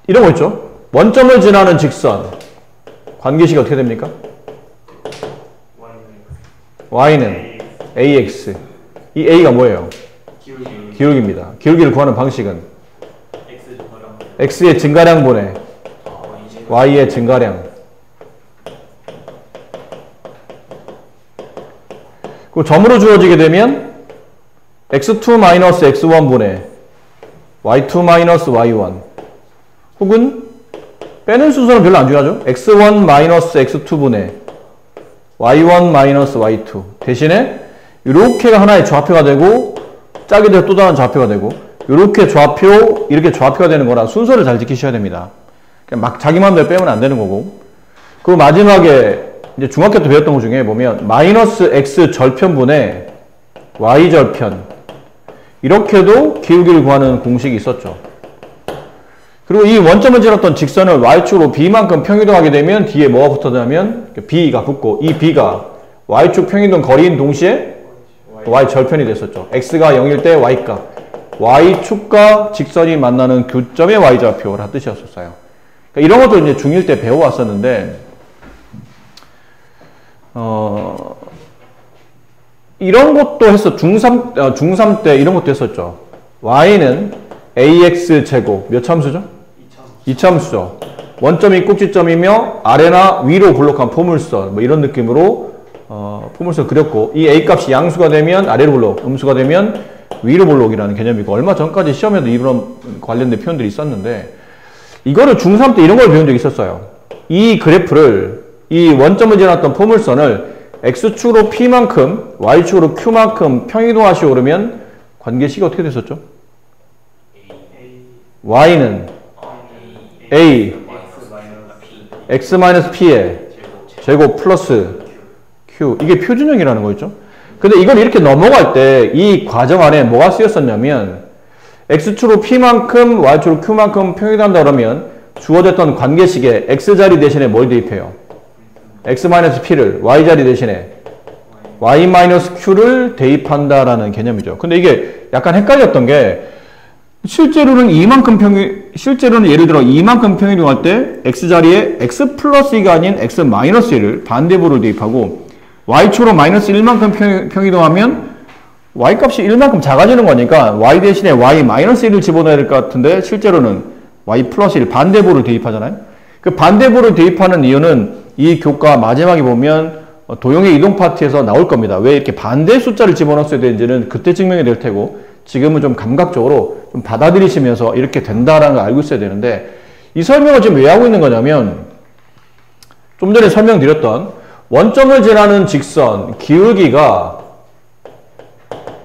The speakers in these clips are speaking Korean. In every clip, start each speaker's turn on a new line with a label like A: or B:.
A: 이런 거 있죠. 원점을 지나는 직선. 관계식이 어떻게 됩니까? y는 ax. 이 a가 뭐예요? 기울기입니다. 기울기를 구하는 방식은 x의 증가량분의 y의 증가량. 그 점으로 주어지게 되면 x2-x1분의 y2-y1 혹은 빼는 순서는 별로 안 중요하죠. x1-x2분의 y1-y2 대신에 이렇게가 하나의 좌표가 되고 짝이 돼서 또 다른 좌표가 되고 이렇게 좌표, 이렇게 좌표가 되는 거라 순서를 잘 지키셔야 됩니다. 그냥 막 자기 마음대로 빼면 안 되는 거고. 그리고 마지막에 이제 중학교 때 배웠던 것 중에 보면 마이너스 x 절편분의 y 절편 이렇게도 기울기를 구하는 공식이 있었죠. 그리고 이 원점을 지났던 직선을 y축으로 b만큼 평이동하게 되면 뒤에 뭐가 붙었냐면 b가 붙고 이 b가 y축 평이동 거리인 동시에 y 절편이 됐었죠. x가 0일 때 y값, y축과 직선이 만나는 교점의 y좌표라는 뜻이었었어요. 그러니까 이런 것도 이제 중1 때 배워왔었는데 이런 것도 했어. 중3 때 이런 것도 했었죠. y는 ax 제곱 몇 참수죠? 2참수죠. 원점이 꼭지점이며 아래나 위로 블록한 포물선 뭐 이런 느낌으로 포물선 그렸고 이 a 값이 양수가 되면 아래로 블록, 음수가 되면 위로 블록이라는 개념이고 얼마 전까지 시험에도 이런 관련된 표현들이 있었는데 이거를 중3 때 이런 걸 배운 적이 있었어요. 이 그래프를 이 원점을 지났던 포물선을 x축으로 p만큼 y축으로 q만큼 평이동하시오 그러면 관계식이 어떻게 됐었죠? y는 a x-p의 제곱 플러스 q 이게 표준형이라는 거였죠. 근데 이걸 이렇게 넘어갈 때 이 과정 안에 뭐가 쓰였었냐면 x축으로 p만큼 y축으로 q만큼 평이동한다 그러면 주어졌던 관계식에 x자리 대신에 뭘 대입해요? x-p를 y자리 대신에 y-q를 대입한다라는 개념이죠. 근데 이게 약간 헷갈렸던 게 실제로는 예를 들어 이만큼 평이동할 때 x자리에 x 플러스 2가 아닌 x 마이너스 1을 반대부를 대입하고 y축으로 마이너스 1만큼 평이동하면 y값이 1만큼 작아지는 거니까 y 대신에 y 마이너스 1을 집어넣어야 될 것 같은데 실제로는 y 플러스 1 반대부를 대입하잖아요. 그 반대부를 대입하는 이유는 이 교과 마지막에 보면 도형의 이동 파트에서 나올 겁니다. 왜 이렇게 반대 숫자를 집어넣었어야 되는지는 그때 증명이 될 테고 지금은 좀 감각적으로 좀 받아들이시면서 이렇게 된다라는 걸 알고 있어야 되는데 이 설명을 지금 왜 하고 있는 거냐면 좀 전에 설명드렸던 원점을 지나는 직선 기울기가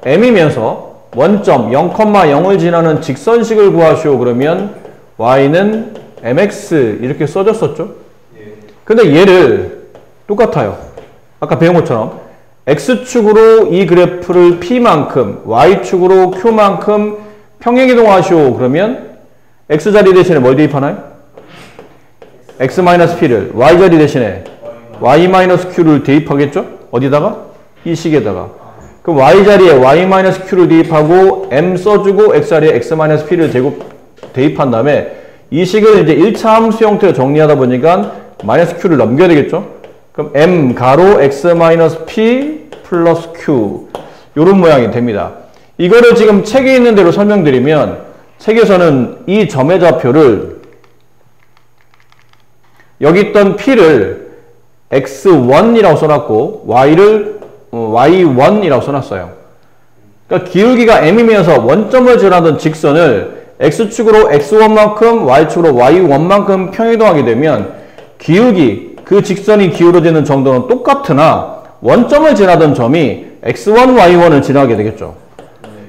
A: m이면서 원점 0,0을 지나는 직선식을 구하시오 그러면 y는 mx 이렇게 써졌었죠. 근데 얘를 똑같아요. 아까 배운 것처럼 x축으로 이 그래프를 p만큼 y축으로 q만큼 평행이동하시오 그러면 x자리 대신에 뭘 대입하나요? x-p를 y자리 대신에 y-q를 대입하겠죠? 어디다가? 이 식에다가. 그럼 y자리에 y-q를 대입하고 m 써주고 x자리에 x-p를 대입한 다음에 이 식을 이제 1차 함수 형태로 정리하다 보니까 마이너스 q를 넘겨야 되겠죠? 그럼 m 가로 x-p 플러스 q 요런 모양이 됩니다. 이거를 지금 책에 있는 대로 설명드리면 책에서는 이 점의 좌표를 여기 있던 p를 x1이라고 써놨고 y를 y1이라고 써놨어요. 그러니까 기울기가 m이면서 원점을 지나던 직선을 x축으로 x1만큼 y축으로 y1만큼 평이동하게 되면 기울기, 그 직선이 기울어지는 정도는 똑같으나 원점을 지나던 점이 x1, y1을 지나게 되겠죠.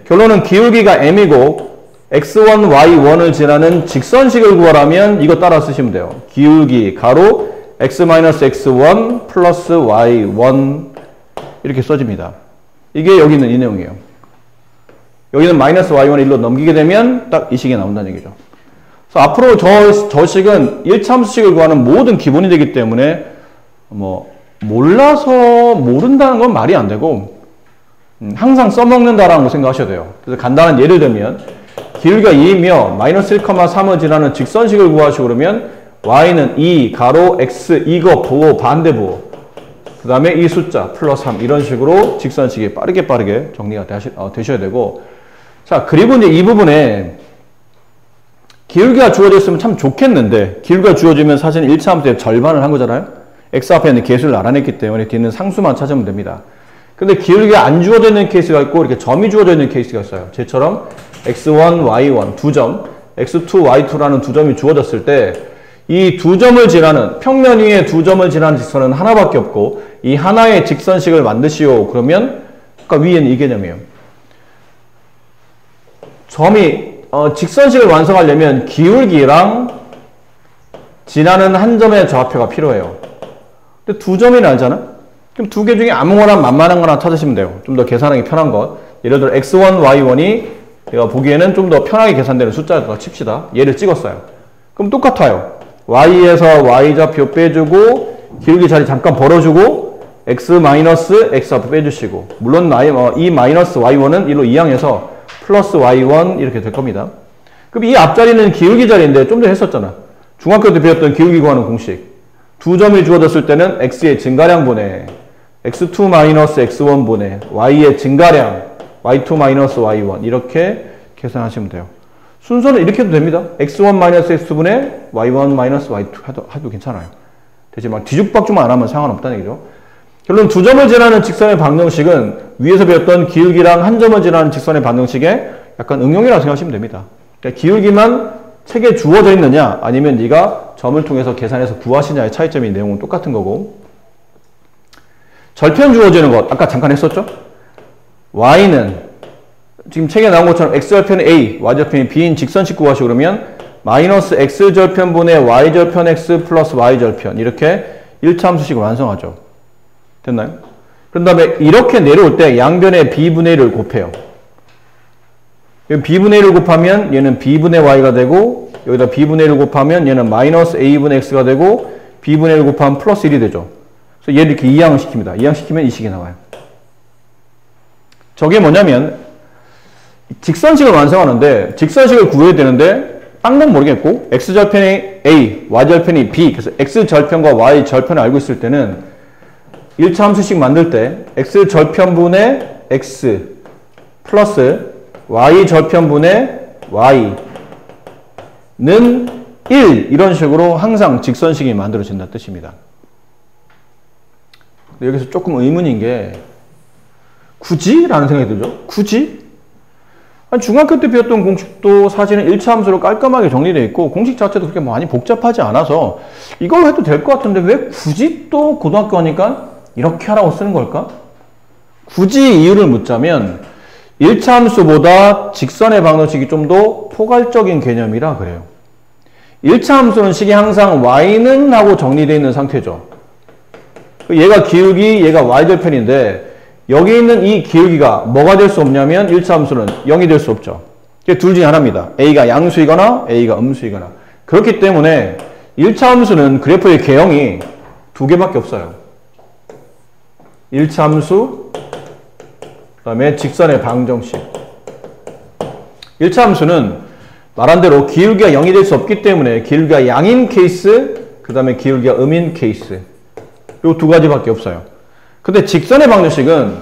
A: 결론은 기울기가 m이고 x1, y1을 지나는 직선식을 구하라면 이거 따라 쓰시면 돼요. 기울기 가로 x-x1 플러스 y1 이렇게 써집니다. 이게 여기 있는 이 내용이에요. 여기는 마이너스 y1을 1로 넘기게 되면 딱 이 식이 나온다는 얘기죠. 그래서 앞으로 저 식은 1참수식을 구하는 모든 기본이 되기 때문에 뭐 몰라서 모른다는 건 말이 안 되고 항상 써먹는다라는 거 생각하셔야 돼요. 그래서 간단한 예를 들면 기울기가 2이며 마이너스 1,3을 지나는 직선식을 구하시고 그러면 y는 2 가로 x 이거 보호 반대 보호 그 다음에 이 숫자 플러스 3 이런 식으로 직선식이 빠르게 정리가 되셔야 되고 자 그리고 이제 이 부분에 기울기가 주어졌으면 참 좋겠는데 기울기가 주어지면 사실 1차 함수의 절반을 한 거잖아요. x 앞에 있는 개수를 알아냈기 때문에 뒤는 상수만 찾으면 됩니다. 근데 기울기가 안 주어져 있는 케이스가 있고 이렇게 점이 주어져 있는 케이스가 있어요. 쟤처럼 x1, y1 두 점, x2, y2라는 두 점이 주어졌을 때 이 두 점을 지나는 평면 위에 두 점을 지나는 직선은 하나밖에 없고 이 하나의 직선식을 만드시오. 그러면 아까 위에는 이 개념이에요. 점이 직선식을 완성하려면 기울기랑 지나는 한 점의 좌표가 필요해요. 근데 두 점이 알잖아? 그럼 두 개 중에 아무거나 만만한 거나 찾으시면 돼요. 좀 더 계산하기 편한 것. 예를 들어 x1, y1이 제가 보기에는 좀 더 편하게 계산되는 숫자를 칩시다. 얘를 찍었어요. 그럼 똑같아요. y에서 y좌표 빼주고 기울기 자리 잠깐 벌어주고 x 앞에 빼주시고 물론 이 마이너스 y1은 이로 이항해서 플러스 y1 이렇게 될 겁니다. 그럼 이 앞자리는 기울기 자리인데 좀 전에 했었잖아. 중학교 때 배웠던 기울기 구하는 공식. 두 점이 주어졌을 때는 x의 증가량분의 x2 마이너스 x1 분의 y의 증가량 y2 마이너스 y1 이렇게 계산하시면 돼요. 순서는 이렇게 해도 됩니다. x1 마이너스 x2분의 y1 마이너스 y2 해도 괜찮아요. 대신 막 뒤죽박죽만 안 하면 상관없다는 얘기죠. 결론 두 점을 지나는 직선의 방정식은 위에서 배웠던 기울기랑 한 점을 지나는 직선의 방정식에 약간 응용이라고 생각하시면 됩니다. 그러니까 기울기만 책에 주어져 있느냐 아니면 네가 점을 통해서 계산해서 구하시냐의 차이점이 내용은 똑같은 거고 절편 주어지는 것 아까 잠깐 했었죠? y는 지금 책에 나온 것처럼 x절편이 a, y절편이 b인 직선식 구하시고 그러면 마이너스 x절편분의 y절편 x 플러스 y절편 이렇게 1차 함수식을 완성하죠. 됐나요? 그런 다음에 이렇게 내려올 때 양변에 b분의 1을 곱해요. b분의 1을 곱하면 얘는 b분의 y가 되고 여기다 b분의 1을 곱하면 얘는 마이너스 a분의 x가 되고 b분의 1을 곱하면 플러스 1이 되죠. 그래서 얘를 이렇게 이항을 시킵니다. 이항시키면 이 식이 나와요. 저게 뭐냐면 직선식을 완성하는데 직선식을 구해야 되는데 딴 건 모르겠고 x절편이 a, y절편이 b 그래서 x절편과 y절편을 알고 있을 때는 1차 함수식 만들 때 x절편분의 x 플러스 y절편분의 y는 1 이런 식으로 항상 직선식이 만들어진다는 뜻입니다. 여기서 조금 의문인 게 굳이? 라는 생각이 들죠. 굳이? 중학교 때 배웠던 공식도 사실은 1차 함수로 깔끔하게 정리되어 있고 공식 자체도 그렇게 많이 복잡하지 않아서 이걸 해도 될 것 같은데 왜 굳이 또 고등학교 하니까 이렇게 하라고 쓰는 걸까? 굳이 이유를 묻자면 1차 함수보다 직선의 방정식이 좀 더 포괄적인 개념이라 그래요. 1차 함수는 식이 항상 y는 하고 정리되어 있는 상태죠. 얘가 기울기, 얘가 y절편인데 여기 있는 이 기울기가 뭐가 될 수 없냐면 1차 함수는 0이 될 수 없죠. 둘 중에 하나입니다. a가 양수이거나 a가 음수이거나. 그렇기 때문에 1차 함수는 그래프의 개형이 두 개밖에 없어요. 1차 함수, 그 다음에 직선의 방정식. 1차 함수는 말한 대로 기울기가 0이 될 수 없기 때문에 기울기가 양인 케이스, 그 다음에 기울기가 음인 케이스. 요 두 가지밖에 없어요. 근데 직선의 방정식은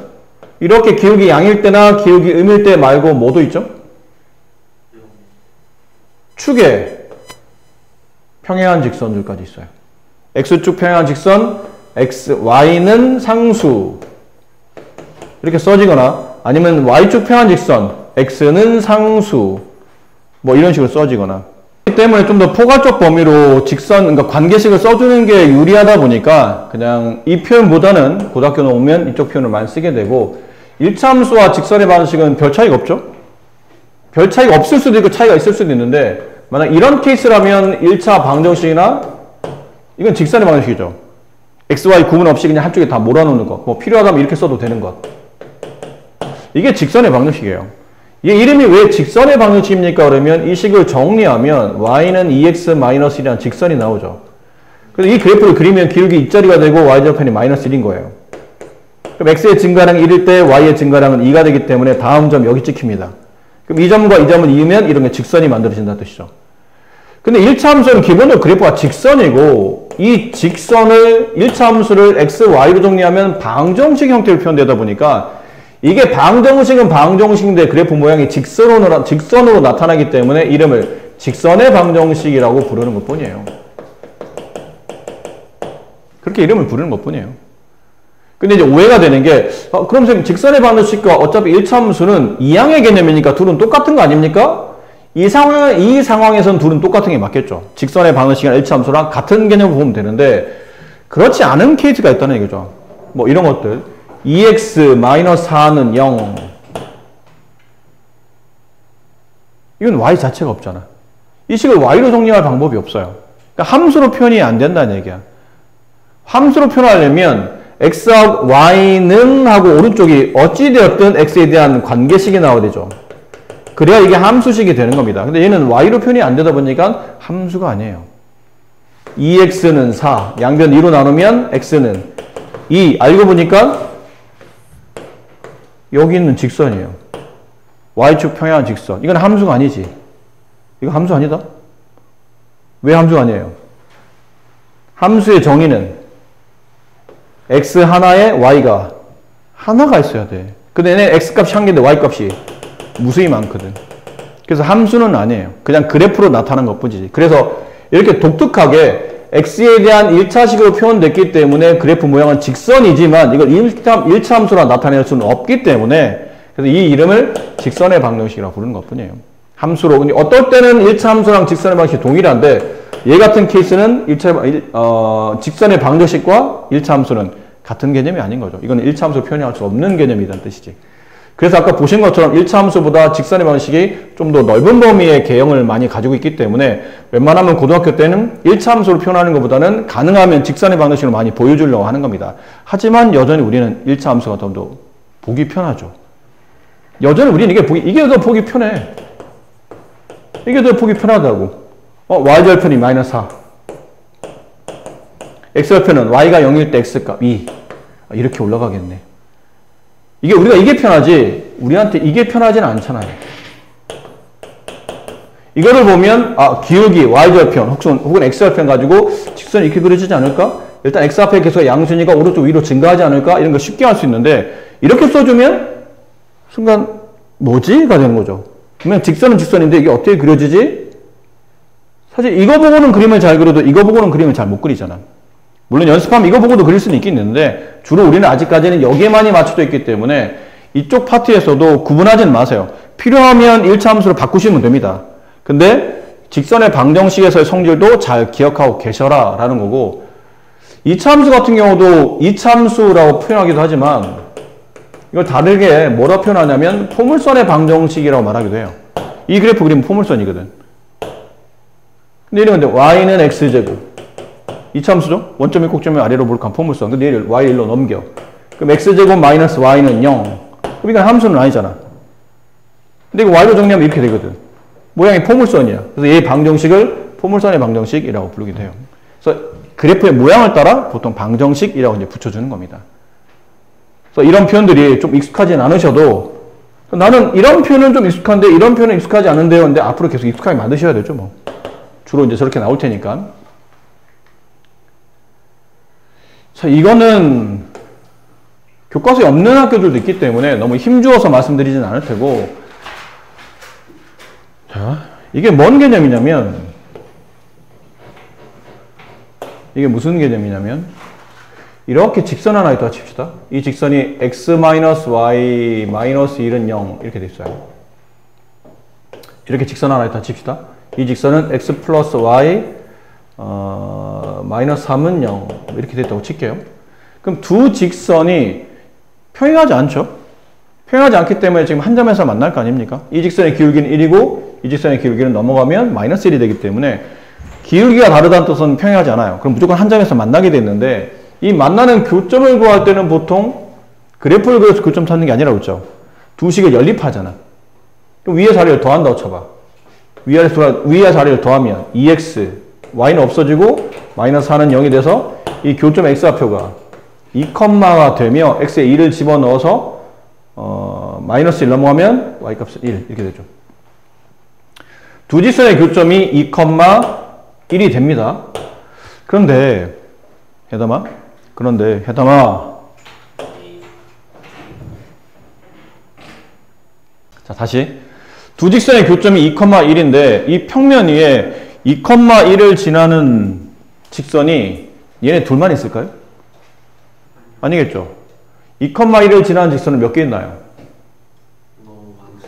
A: 이렇게 기울기 양일 때나 기울기 음일 때 말고 뭐도 있죠? 축에 평행한 직선들까지 있어요. x축 평행한 직선, y는 상수 이렇게 써지거나 아니면 y축 평행한 직선, x는 상수 뭐 이런 식으로 써지거나 그렇기 때문에 좀 더 포괄적 범위로 직선, 그러니까 관계식을 써주는 게 유리하다 보니까 그냥 이 표현보다는 고등학교 오면 이쪽 표현을 많이 쓰게 되고 1차 함수와 직선의 방정식은 별 차이가 없죠? 별 차이가 없을 수도 있고 차이가 있을 수도 있는데 만약 이런 케이스라면 1차 방정식이나 이건 직선의 방정식이죠. x, y 구분 없이 그냥 한쪽에 다 몰아놓는 것. 뭐 필요하다면 이렇게 써도 되는 것. 이게 직선의 방정식이에요. 이게 이름이 왜 직선의 방정식입니까? 그러면 이 식을 정리하면 y는 2x-1이라는 직선이 나오죠. 그래서 이 그래프를 그리면 기울기 2자리가 되고 y절편이 마이너스 1인 거예요. 그럼 x의 증가량이 1일 때 y의 증가량은 2가 되기 때문에 다음 점 여기 찍힙니다. 그럼 이 점과 이 점을 이으면 이런 게 직선이 만들어진다는 뜻이죠. 근데 1차 함수는 기본적으로 그래프가 직선이고 이 직선을 1차 함수를 x, y로 정리하면 방정식 형태로 표현되다 보니까 이게 방정식은 방정식인데 그래프 모양이 직선으로 나타나기 때문에 이름을 직선의 방정식이라고 부르는 것 뿐이에요. 그렇게 이름을 부르는 것 뿐이에요. 근데 이제 오해가 되는 게 그럼 선생님 직선의 방정식과 어차피 1차 함수는 이항의 개념이니까 둘은 똑같은 거 아닙니까? 이 상황에서는 둘은 똑같은 게 맞겠죠. 직선의 방정식이나 1차 함수랑 같은 개념을 보면 되는데 그렇지 않은 케이스가 있다는 얘기죠. 뭐 이런 것들 2x-4는 0 이건 y 자체가 없잖아. 이 식을 y로 정리할 방법이 없어요. 그러니까 함수로 표현이 안 된다는 얘기야. 함수로 표현하려면 x하고 y는 하고 오른쪽이 어찌되었든 x에 대한 관계식이 나와야 되죠. 그래야 이게 함수식이 되는 겁니다. 근데 얘는 y로 표현이 안 되다 보니까 함수가 아니에요. 2x는 4, 양변 2로 나누면 x는 2. 알고 보니까 여기 있는 직선이에요. y축 평행한 직선. 이건 함수가 아니지. 이거 함수 아니다? 왜 함수가 아니에요? 함수의 정의는 x 하나에 y가 하나가 있어야 돼. 근데 얘네 x값이 한 개인데 y값이 무수히 많거든. 그래서 함수는 아니에요. 그냥 그래프로 나타난 것뿐이지. 그래서 이렇게 독특하게 x에 대한 1차식으로 표현됐기 때문에 그래프 모양은 직선이지만 이걸 1차 함수로 나타낼 수는 없기 때문에 그래서 이 이름을 직선의 방정식이라고 부르는 것뿐이에요. 함수로. 근데 어떨 때는 1차 함수랑 직선의 방정식이 동일한데 얘 같은 케이스는 직선의 방정식과 1차 함수는 같은 개념이 아닌 거죠. 이건 1차 함수로 표현할 수 없는 개념이라는 뜻이지. 그래서 아까 보신 것처럼 1차 함수보다 직선의 방식이 좀 더 넓은 범위의 개형을 많이 가지고 있기 때문에 웬만하면 고등학교 때는 1차 함수로 표현하는 것보다는 가능하면 직선의 방식으로 많이 보여주려고 하는 겁니다. 하지만 여전히 우리는 1차 함수가 좀 더 보기 편하죠. 여전히 우리는 이게 더 보기 편해. 이게 더 보기 편하다고. y절편이 마이너스 4. x절편은 y가 0일 때 x값 2. 이렇게 올라가겠네. 우리가 이게 편하지, 우리한테 이게 편하지는 않잖아요. 이거를 보면, 기울기, y절편, 혹은 x절편 가지고 직선이 이렇게 그려지지 않을까? 일단 x 앞에 계속 양순위가 오른쪽 위로 증가하지 않을까? 이런 걸 쉽게 할 수 있는데, 이렇게 써주면, 순간, 뭐지?가 되는 거죠. 그러면 직선은 직선인데 이게 어떻게 그려지지? 사실 이거 보고는 그림을 잘 그려도 이거 보고는 그림을 잘 못 그리잖아. 물론 연습하면 이거 보고도 그릴 수는 있긴 있는데 주로 우리는 아직까지는 여기에만이 맞춰져 있기 때문에 이쪽 파트에서도 구분하지는 마세요. 필요하면 1차 함수를 바꾸시면 됩니다. 근데 직선의 방정식에서의 성질도 잘 기억하고 계셔라 라는 거고 2차 함수 같은 경우도 2차 함수라고 표현하기도 하지만 이걸 다르게 뭐라 표현하냐면 포물선의 방정식이라고 말하기도 해요. 이 그래프 그리면 포물선이거든. 근데 이런 건데 y는 x제곱 2차 함수죠? 원점의 꼭점의 아래로 볼까 포물선. 근데 얘를 y1로 넘겨. 그럼 x제곱 마이너스 y는 0. 그럼 이건 함수는 아니잖아. 근데 이거 y로 정리하면 이렇게 되거든. 모양이 포물선이야. 그래서 얘 방정식을 포물선의 방정식이라고 부르기도 해요. 그래서 그래프의 모양을 따라 보통 방정식이라고 이제 붙여주는 겁니다. 그래서 이런 표현들이 좀 익숙하진 않으셔도 나는 이런 표현은 좀 익숙한데 이런 표현은 익숙하지 않은데요. 근데 앞으로 계속 익숙하게 만드셔야 되죠. 뭐. 주로 이제 저렇게 나올 테니까. 자, 이거는 교과서에 없는 학교들도 있기 때문에 너무 힘주어서 말씀드리진 않을 테고 자, 이게 뭔 개념이냐면 이게 무슨 개념이냐면 이렇게 직선 하나 있다 칩시다. 이 직선이 x-y-1은 0 이렇게 돼 있어요. 이렇게 직선 하나 있다 칩시다. 이 직선은 x 플러스 y 마이너스 3은 0 이렇게 됐다고 칠게요. 그럼 두 직선이 평행하지 않죠? 평행하지 않기 때문에 지금 한 점에서 만날 거 아닙니까? 이 직선의 기울기는 1이고 이 직선의 기울기는 넘어가면 마이너스 1이 되기 때문에 기울기가 다르다는 뜻은 평행하지 않아요. 그럼 무조건 한 점에서 만나게 됐는데 이 만나는 교점을 구할 때는 보통 그래프를 그려서 교점 찾는 게 아니라 그렇죠. 두 식을 연립하잖아. 그럼 위에 자리를 더한다고 쳐봐. 위에 자리를 더하면 2x y는 없어지고 마이너스 4는 0이 돼서 이 교점 x좌표가 2컴마가 되며 x에 2를 집어넣어서 마이너스 1 넘어가면 y값은 1 이렇게 되죠. 두 직선의 교점이 2,1이 됩니다. 그런데 해담아 자, 다시 두 직선의 교점이 2,1인데 이 평면 위에 2,1을 지나는 직선이 얘네 둘만 있을까요? 아니겠죠. 2,1을 지나는 직선은 몇 개 있나요?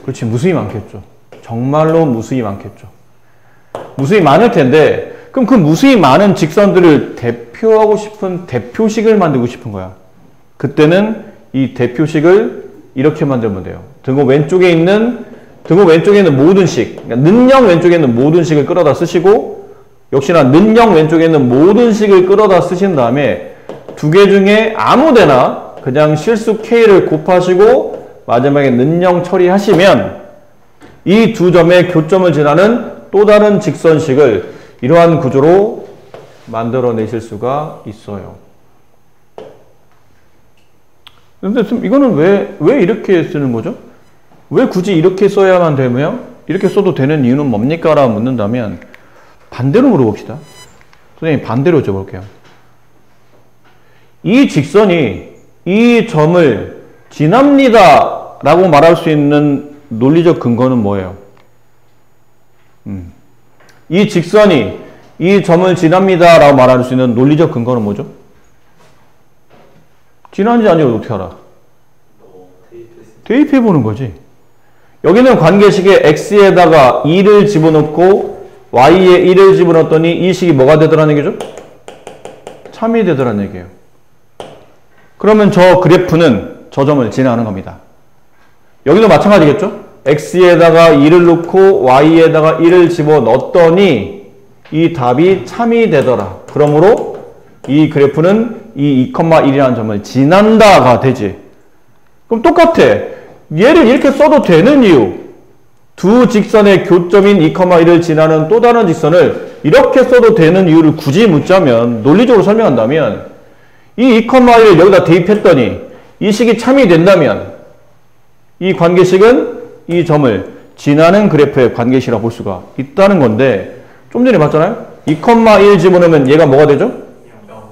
A: 그렇지, 무수히 많겠죠. 정말로 무수히 많겠죠. 무수히 많을 텐데 그럼 그 무수히 많은 직선들을 대표하고 싶은 대표식을 만들고 싶은 거야. 그때는 이 대표식을 이렇게 만들면 돼요. 등호 왼쪽에 있는 모든 식, 그러니까 는영 왼쪽에 있는 모든 식을 끌어다 쓰시고 역시나 는영 왼쪽에 있는 모든 식을 끌어다 쓰신 다음에 두 개 중에 아무 데나 그냥 실수 k를 곱하시고 마지막에 는영 처리하시면 이 두 점의 교점을 지나는 또 다른 직선식을 이러한 구조로 만들어내실 수가 있어요. 근데 이거는 왜 이렇게 쓰는 거죠? 왜 굳이 이렇게 써야만 되며 이렇게 써도 되는 이유는 뭡니까? 라고 묻는다면 반대로 물어봅시다. 선생님 반대로 줘볼게요. 이 직선이 이 점을 지납니다 라고 말할 수 있는 논리적 근거는 뭐예요? 이 직선이 이 점을 지납니다 라고 말할 수 있는 논리적 근거는 뭐죠? 지나는지 아니고 어떻게 알아? 대입해보는 거지. 여기는 관계식에 x에다가 2를 집어넣고 y에 1을 집어넣었더니 이 식이 뭐가 되더라는 얘기죠? 참이 되더라는 얘기예요. 그러면 저 그래프는 저 점을 지나는 겁니다. 여기도 마찬가지겠죠? x에다가 2를 넣고 y에다가 1을 집어넣었더니 이 답이 참이 되더라. 그러므로 이 그래프는 이 2,1이라는 점을 지난다가 되지. 그럼 똑같아. 얘를 이렇게 써도 되는 이유. 두 직선의 교점인 2,1을 지나는 또 다른 직선을 이렇게 써도 되는 이유를 굳이 묻자면, 논리적으로 설명한다면 이 2,1을 여기다 대입했더니 이 식이 참이 된다면 이 관계식은 이 점을 지나는 그래프의 관계식이라고 볼 수가 있다는 건데, 좀 전에 봤잖아요. 2,1 집어넣으면 얘가 뭐가 되죠?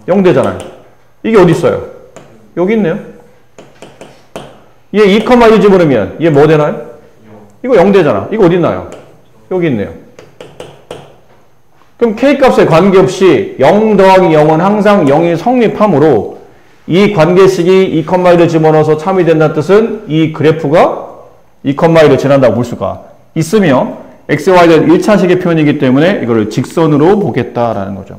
A: 0 되잖아요. 이게 어디 있어요? 여기 있네요. 얘 2,1 집어넣으면 얘 뭐 되나요? 이거 0 되잖아. 이거 어디 있나요? 여기 있네요. 그럼 K값에 관계없이 0 더하기 0은 항상 0이 성립하므로 이 관계식이 2,1을 집어넣어서 참이 된다는 뜻은 이 그래프가 2,1을 지난다고 볼 수가 있으며, x, y는 1차식의 표현이기 때문에 이거를 직선으로 보겠다라는 거죠.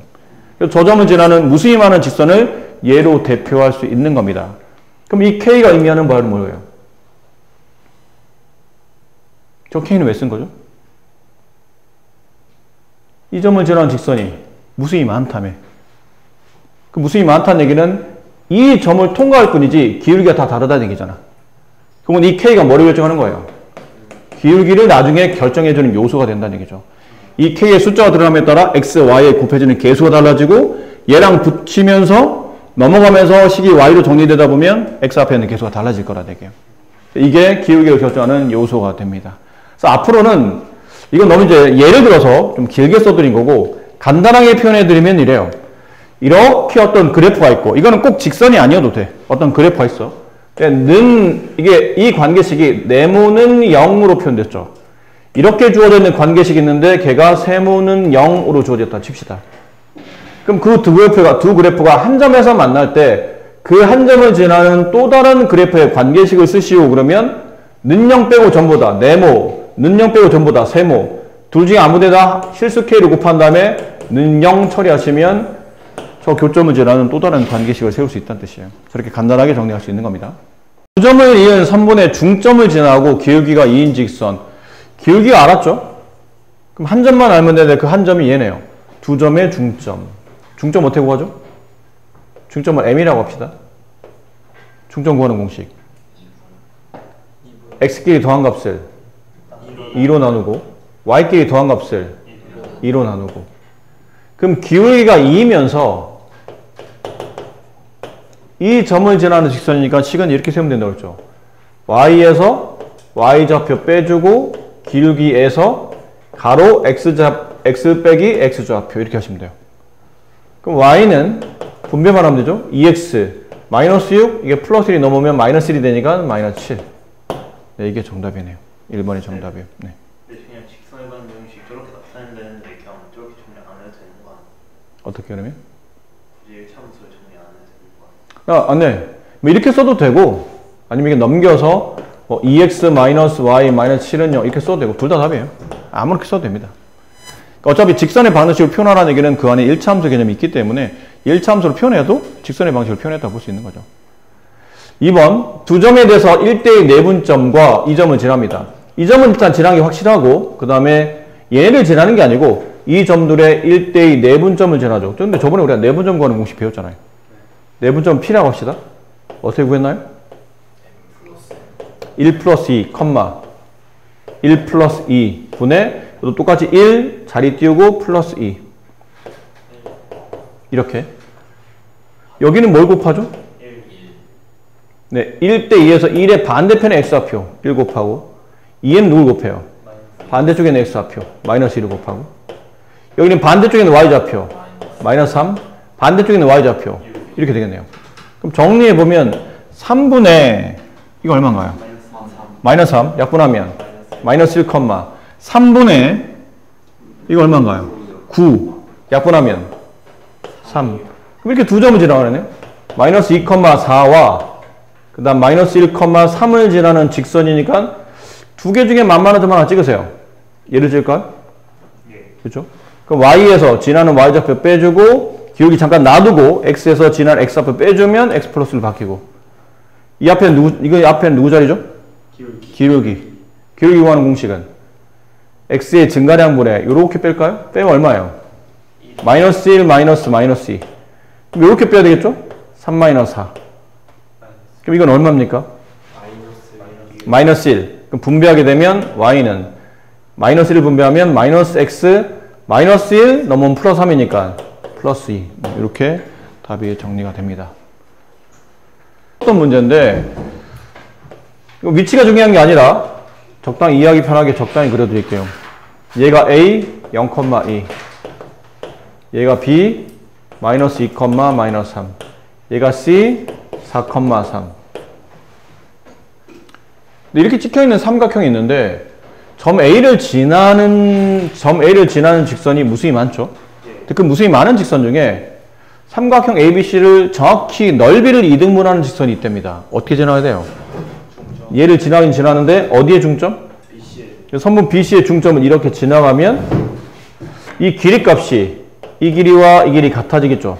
A: 저 점을 지나는 무수히 많은 직선을 얘로 대표할 수 있는 겁니다. 그럼 이 K가 의미하는 바는 뭐예요? 저 K는 왜 쓴 거죠? 이 점을 지나는 직선이 무수히 많다며. 그 무수히 많다는 얘기는 이 점을 통과할 뿐이지 기울기가 다 다르다는 얘기잖아. 그러면 이 K가 뭐를 결정하는 거예요? 기울기를 나중에 결정해주는 요소가 된다는 얘기죠. 이 K의 숫자가 들어감에 따라 X, Y에 곱해지는 계수가 달라지고 얘랑 붙이면서 넘어가면서 식이 Y로 정리되다 보면 X 앞에 있는 계수가 달라질 거라는 얘기예요. 이게 기울기를 결정하는 요소가 됩니다. 그래서 앞으로는 이건 너무 이제 예를 들어서 좀 길게 써드린 거고, 간단하게 표현해드리면 이래요. 이렇게 어떤 그래프가 있고, 이거는 꼭 직선이 아니어도 돼. 어떤 그래프가 있어. 이게 이 관계식이 네모는 0으로 표현됐죠. 이렇게 주어져 있는 관계식이 있는데 걔가 세모는 0으로 주어졌다 칩시다. 그럼 그 두 그래프가 한 점에서 만날 때 그 한 점을 지나는 또 다른 그래프의 관계식을 쓰시오. 그러면 는0 빼고 전부 다 네모, 는0 빼고 전부 다 세모, 둘 중에 아무 데나 실수 k를 곱한 다음에 는0 처리하시면 저 교점을 지나는 또 다른 관계식을 세울 수 있다는 뜻이에요. 저렇게 간단하게 정리할 수 있는 겁니다. 두 점을 이은 선분의 중점을 지나고 기울기가 2인 직선. 기울기가 알았죠? 그럼 한 점만 알면 되는데 그 한 점이 얘네요. 두 점의 중점. 중점 어떻게 구하죠? 중점을 m이라고 합시다. 중점 구하는 공식. x끼리 더한 값을 2로 나누고 y끼리 더한 값을 2로 나누고. 그럼 기울기가 2이면서 이 점을 지나는 직선이니까 식은 이렇게 세우면 된다고 했죠. y에서 y좌표 빼주고 기울기에서 가로 x 빼기 x좌표 이렇게 하시면 돼요. 그럼 y는 분배만 하면 되죠. 2x 마이너스 6 이게 플러스 1이 넘으면 마이너스 1이 되니까 마이너스 7. 네, 이게 정답이네요. 1번이 정답이에요. 네.
B: 그냥 직선에 관한 방식 저렇게 나타낸다는데 그냥 저렇게 정리 안 해도 되는 거 아니에요?
A: 어떻게 그러면?
B: 굳이 1차원수를 정리 안 해도 되는 거 아니에요?
A: 네. 뭐 이렇게 써도 되고 아니면 이게 넘겨서 2x 마이너스 y 마이너스 7은 0 이렇게 써도 되고 둘 다 답이에요. 아무렇게 써도 됩니다. 어차피 직선의 방식으로 표현하라는 얘기는 그 안에 1차함수 개념이 있기 때문에 1차함수로 표현해도 직선의 방식으로 표현했다고 볼 수 있는 거죠. 2번 두 점에 대해서 1대2 내분점과 이 점을 지납니다. 이 점은 일단 지나는 게 확실하고 그 다음에 얘네를 지나는 게 아니고 이 점들의 1대2 내분점을 지나죠. 근데 저번에 우리가 내분점 구하는 공식 배웠잖아요. 내분점 P라고 합시다. 어떻게 구했나요? 1 플러스 2, 1 플러스 2 분의 또 똑같이 1 자리 띄우고 플러스 2 이렇게 여기는 뭘 곱하죠?
B: 1.
A: 네, 1대2에서 1의 반대편의 x좌표 1 곱하고 2는 누굴 곱해요? 반대쪽에는 x좌표 마이너스 1을 곱하고 여기는 반대쪽에는 y좌표 마이너스 3 반대쪽에는 y좌표 이렇게 되겠네요. 그럼 정리해보면 3분의 이거 얼마인가요? 마이너스 3 약분하면 마이너스 1, 3분의 이거 얼마인가요? 9 약분하면 3 그럼 이렇게 두 점을 지나가네요. 마이너스 2,4와 그 다음 마이너스 1,3을 지나는 직선이니까 두 개 중에 만만한 점 하나 찍으세요. 예를 들까요? 그렇죠? 그럼 y에서 지나는 y좌표 빼주고 기울기 잠깐 놔두고 x에서 지나는 x좌표 빼주면 x 플러스 1 바뀌고 이 앞에 이거 앞에는 누구 자리죠? 기울기 구하는 공식은 x의 증가량분에 이렇게 뺄까요? 빼면 얼마예요? 마이너스 1 마이너스 2 그럼 이렇게 빼야 되겠죠? 3 마이너스 4 그럼 이건 얼마입니까? 마이너스 1 그럼 분배하게 되면 y는 마이너스 1 분배하면 마이너스 x 마이너스 1 넘으면 플러스 3이니까 플러스 2 이렇게 답이 정리가 됩니다. 어떤 문제인데 위치가 중요한 게 아니라 적당히 이해하기 편하게 적당히 그려드릴게요. 얘가 A 0,2 얘가 B 마이너스 2, 마이너스 3 얘가 C 4,3 이렇게 찍혀있는 삼각형이 있는데 점 A를 지나는 직선이 무수히 많죠. 그 무수히 많은 직선 중에 삼각형 ABC를 정확히 넓이를 이등분하는 직선이 있답니다. 어떻게 지나가야 돼요? 얘를 지나긴 지나는데 어디에 중점? 선분 BC의 중점은 이렇게 지나가면 이 길이값이 이 길이와 이 길이 같아지겠죠.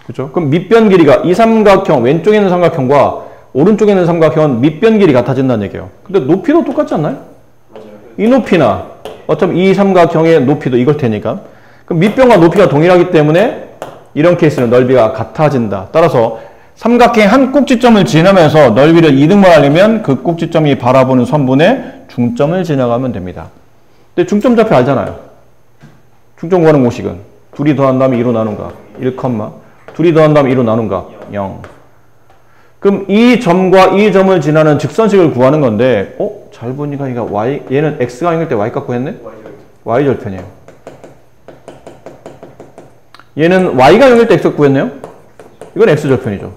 A: 그렇죠? 그럼 밑변 길이가 이 삼각형 왼쪽에 있는 삼각형과 오른쪽에 있는 삼각형은 밑변 길이 같아진다는 얘기예요. 근데 높이도 똑같지 않나요? 이 높이나 어차피 이 삼각형의 높이도 이걸 테니까 그럼 밑변과 높이가 동일하기 때문에 이런 케이스는 넓이가 같아진다. 따라서 삼각형의 한 꼭지점을 지나면서 넓이를 이등분하려면 그 꼭지점이 바라보는 선분의 중점을 지나가면 됩니다. 근데 중점 좌표 알잖아요. 중점 구하는 공식은 둘이 더한 다음에 2로 나눈가 1, 둘이 더한 다음에 2로 나눈가 0 그럼 이 점과 이 점을 지나는 직선식을 구하는 건데 잘 보니까 얘는 x가 0일 때 y값 구했네? y절편이에요. 얘는 y가 0일 때 x 구했네요? 이건 x절편이죠.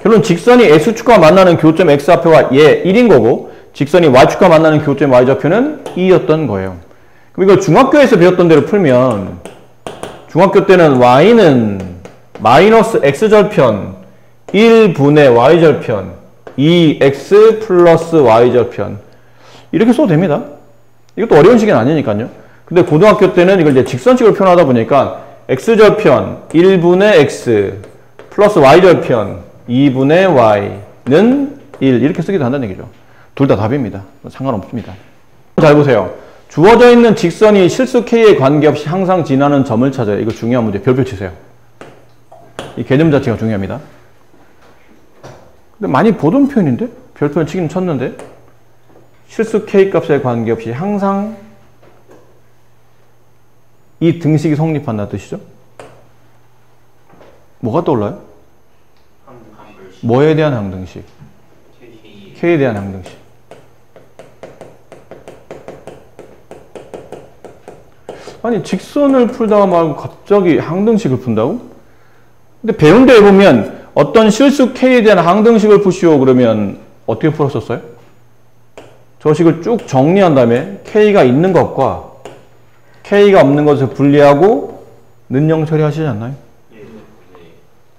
A: 결론 직선이 x축과 만나는 교점 x좌표가 얘 1인 거고 직선이 y축과 만나는 교점 y좌표는 2였던 거예요. 그럼 이걸 중학교에서 배웠던 대로 풀면 중학교 때는 y는 마이너스 x절편 1분의 y절편 2x 플러스 y절편 이렇게 써도 됩니다. 이것도 어려운 식은 아니니까요. 근데 고등학교 때는 이걸 이제 직선식으로 표현하다 보니까 x절편 1분의 x 플러스 y절편 2분의 y는 1 이렇게 쓰기도 한다는 얘기죠. 둘 다 답입니다. 상관없습니다. 잘 보세요. 주어져 있는 직선이 실수 k에 관계없이 항상 지나는 점을 찾아요. 이거 중요한 문제. 별표 치세요. 이 개념 자체가 중요합니다. 근데 많이 보던 표현인데? 별표는 치긴 쳤는데? 실수 k 값에 관계없이 항상 이 등식이 성립한다는 뜻이죠? 뭐가 떠올라요? 뭐에 대한 항등식? k에 대한 항등식. 아니 직선을 풀다가 말고 갑자기 항등식을 푼다고? 근데 배운 데에 보면 어떤 실수 K에 대한 항등식을 푸시오 그러면 어떻게 풀었었어요? 저 식을 쭉 정리한 다음에 K가 있는 것과 K가 없는 것을 분리하고 는영 처리하시지 않나요?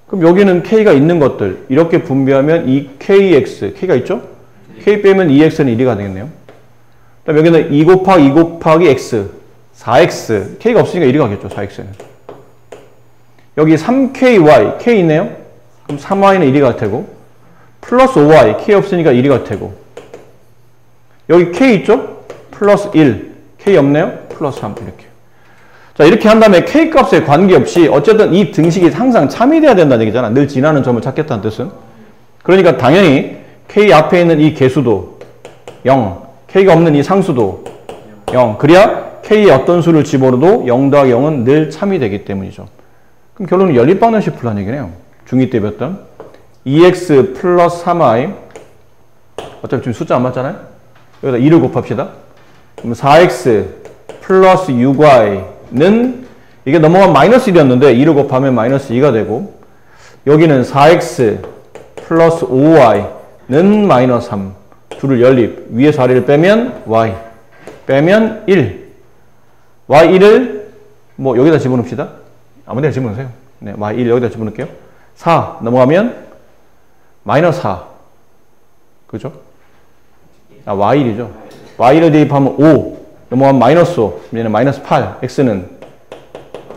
A: 그럼 여기는 K가 있는 것들 이렇게 분배하면 이 KX, K가 있죠? K 빼면 2X는 1이가 되겠네요. 그다음 여기는 2 곱하기 2 곱하기 X 4X K가 없으니까 1이 가겠죠. 4X는 여기 3KY K 있네요. 그럼 3Y는 1이 갈 테고 플러스 5Y K 없으니까 1이 갈 테고 여기 K 있죠? 플러스 1 K 없네요. 플러스 3 이렇게. 자 이렇게 한 다음에 K 값에 관계없이 어쨌든 이 등식이 항상 참이돼야 된다는 얘기잖아. 늘 지나는 점을 찾겠다는 뜻은. 그러니까 당연히 K 앞에 있는 이 개수도 0 K가 없는 이 상수도 0 그래야 K의 어떤 수를 집어넣어도 0 더하기 0은 늘 참이 되기 때문이죠. 그럼 결론은 연립방정식 풀라는 얘기네요. 중2 때 배웠던 2x 플러스 3y 어차피 지금 숫자 안 맞잖아요. 여기다 2를 곱합시다. 그럼 4x 플러스 6y는 이게 넘어가면 마이너스 1이었는데 2를 곱하면 마이너스 2가 되고 여기는 4x 플러스 5y는 마이너스 3 둘을 연립 위에서 아래를 빼면 y 빼면 1 y1을 뭐 여기다 집어넣읍시다. 아무데나 집어넣으세요. 네, y1 여기다 집어넣을게요. 4 넘어가면 마이너스 4 그죠? 아 y1이죠. y1을 대입하면 5 넘어가면 마이너스 5 얘는 마이너스 8 x는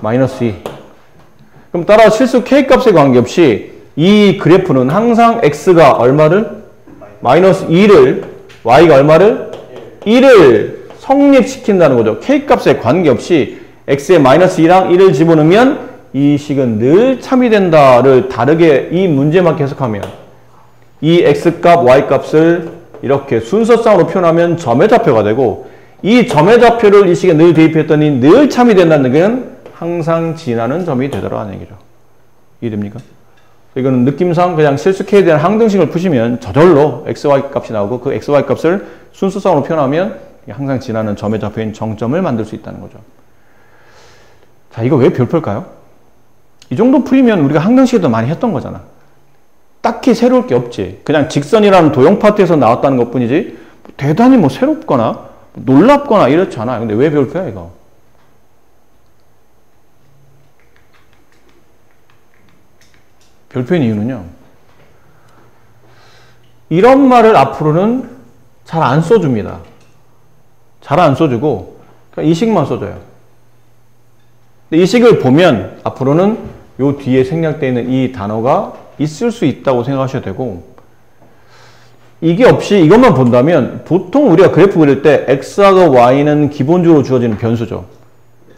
A: 마이너스 2 그럼 따라 실수 k 값에 관계없이 이 그래프는 항상 x가 얼마를? 마이너스 2를 y가 얼마를? 1을 성립시킨다는 거죠. k 값에 관계없이 x에 마이너스 2랑 1을 집어넣으면 이 식은 늘 참이 된다를 다르게 이 문제만 해석하면 이 x값, y값을 이렇게 순서상으로 표현하면 점의 좌표가 되고 이 점의 좌표를 이 식에 늘 대입했더니 늘 참이 된다는 얘기는 항상 지나는 점이 되더라는 얘기죠. 이해됩니까? 이거는 느낌상 그냥 실수 k에 대한 항등식을 푸시면 저절로 x, y 값이 나오고 그 x, y 값을 순서상으로 표현하면 항상 지나는 점의 좌표인 정점을 만들 수 있다는 거죠. 자, 이거 왜 별표일까요? 이 정도 풀이면 우리가 항등식에도 많이 했던 거잖아. 딱히 새로울 게 없지. 그냥 직선이라는 도형 파트에서 나왔다는 것 뿐이지 대단히 뭐 새롭거나 놀랍거나 이렇지 않아요. 근데 왜 별표야 이거? 별표인 이유는요. 이런 말을 앞으로는 잘 안 써줍니다. 잘 안 써주고 이 식만 써줘요. 근데 이 식을 보면 앞으로는 요 뒤에 생략되어 있는 이 단어가 있을 수 있다고 생각하셔야 되고 이게 없이 이것만 본다면 보통 우리가 그래프 그릴 때 x하고 y는 기본적으로 주어지는 변수죠.